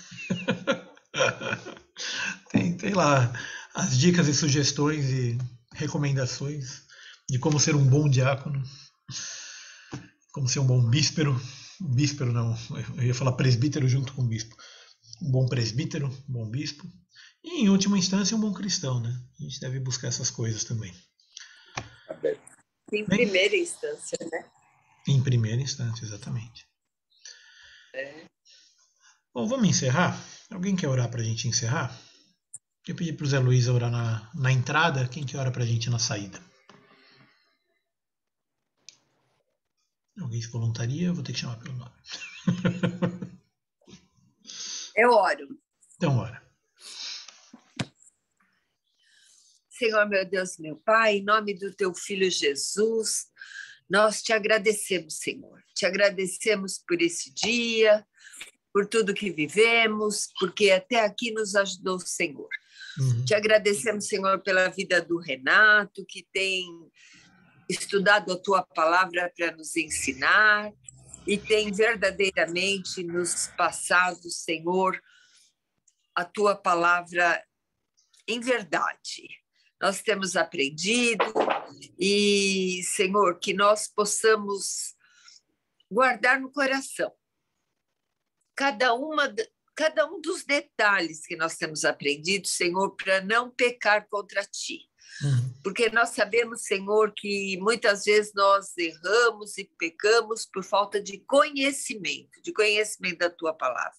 tem lá as dicas e sugestões e recomendações de como ser um bom diácono, como ser um bom bíspero. Bíspero não, eu ia falar presbítero junto com bispo. Um bom presbítero, um bom bispo. E, em última instância, um bom cristão, né? A gente deve buscar essas coisas também. Em primeira instância, né? Em primeira instância, exatamente. Bom, vamos encerrar? Alguém quer orar para a gente encerrar? Eu pedi para o Zé Luiz orar na entrada. Quem quer orar para a gente na saída? Alguém se voluntaria? Eu vou ter que chamar pelo nome. Eu oro. Então, ora. Senhor, meu Deus, meu Pai, em nome do teu Filho Jesus, nós te agradecemos, Senhor. Te agradecemos por esse dia, por tudo que vivemos, porque até aqui nos ajudou o Senhor. Te agradecemos, Senhor, pela vida do Renato, que tem estudado a tua palavra para nos ensinar e tem verdadeiramente nos passado, Senhor, a tua palavra em verdade. Nós temos aprendido e, Senhor, que nós possamos guardar no coração cada um dos detalhes que nós temos aprendido, Senhor, para não pecar contra Ti. Porque nós sabemos, Senhor, que muitas vezes nós erramos e pecamos por falta de conhecimento da Tua palavra.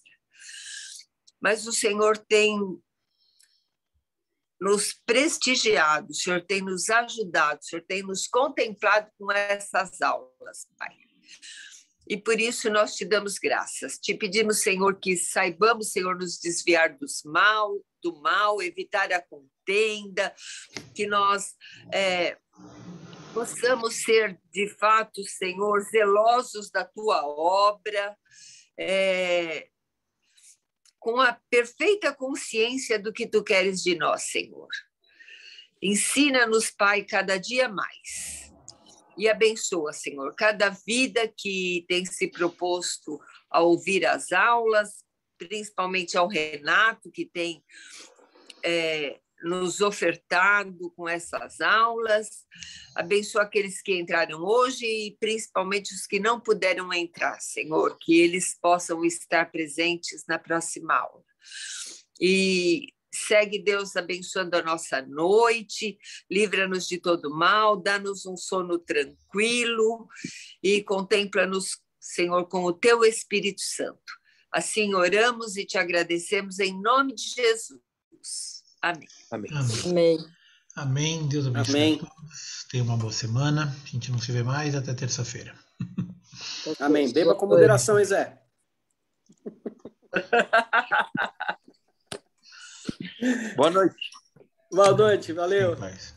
Mas o Senhor tem nos prestigiado, o Senhor tem nos ajudado, o Senhor tem nos contemplado com essas aulas, Pai. E por isso nós te damos graças. Te pedimos, Senhor, que saibamos, Senhor, nos desviar do mal, evitar a contenda, que nós possamos ser, de fato, Senhor, zelosos da tua obra, com a perfeita consciência do que tu queres de nós, Senhor. Ensina-nos, Pai, cada dia mais. E abençoa, Senhor, cada vida que tem se proposto a ouvir as aulas, principalmente ao Renato, que tem nos ofertado com essas aulas. Abençoa aqueles que entraram hoje e principalmente os que não puderam entrar, Senhor, que eles possam estar presentes na próxima aula. E segue, Deus, abençoando a nossa noite, livra-nos de todo mal, dá-nos um sono tranquilo e contempla-nos, Senhor, com o teu Espírito Santo. Assim oramos e te agradecemos em nome de Jesus. Amém. Amém. Amém. Amém. Deus abençoe Amém. a todos. Tenha uma boa semana. A gente não se vê mais até terça-feira. Amém. Beba com moderação, hein, Zé? Boa noite. Boa noite, valeu. Paz.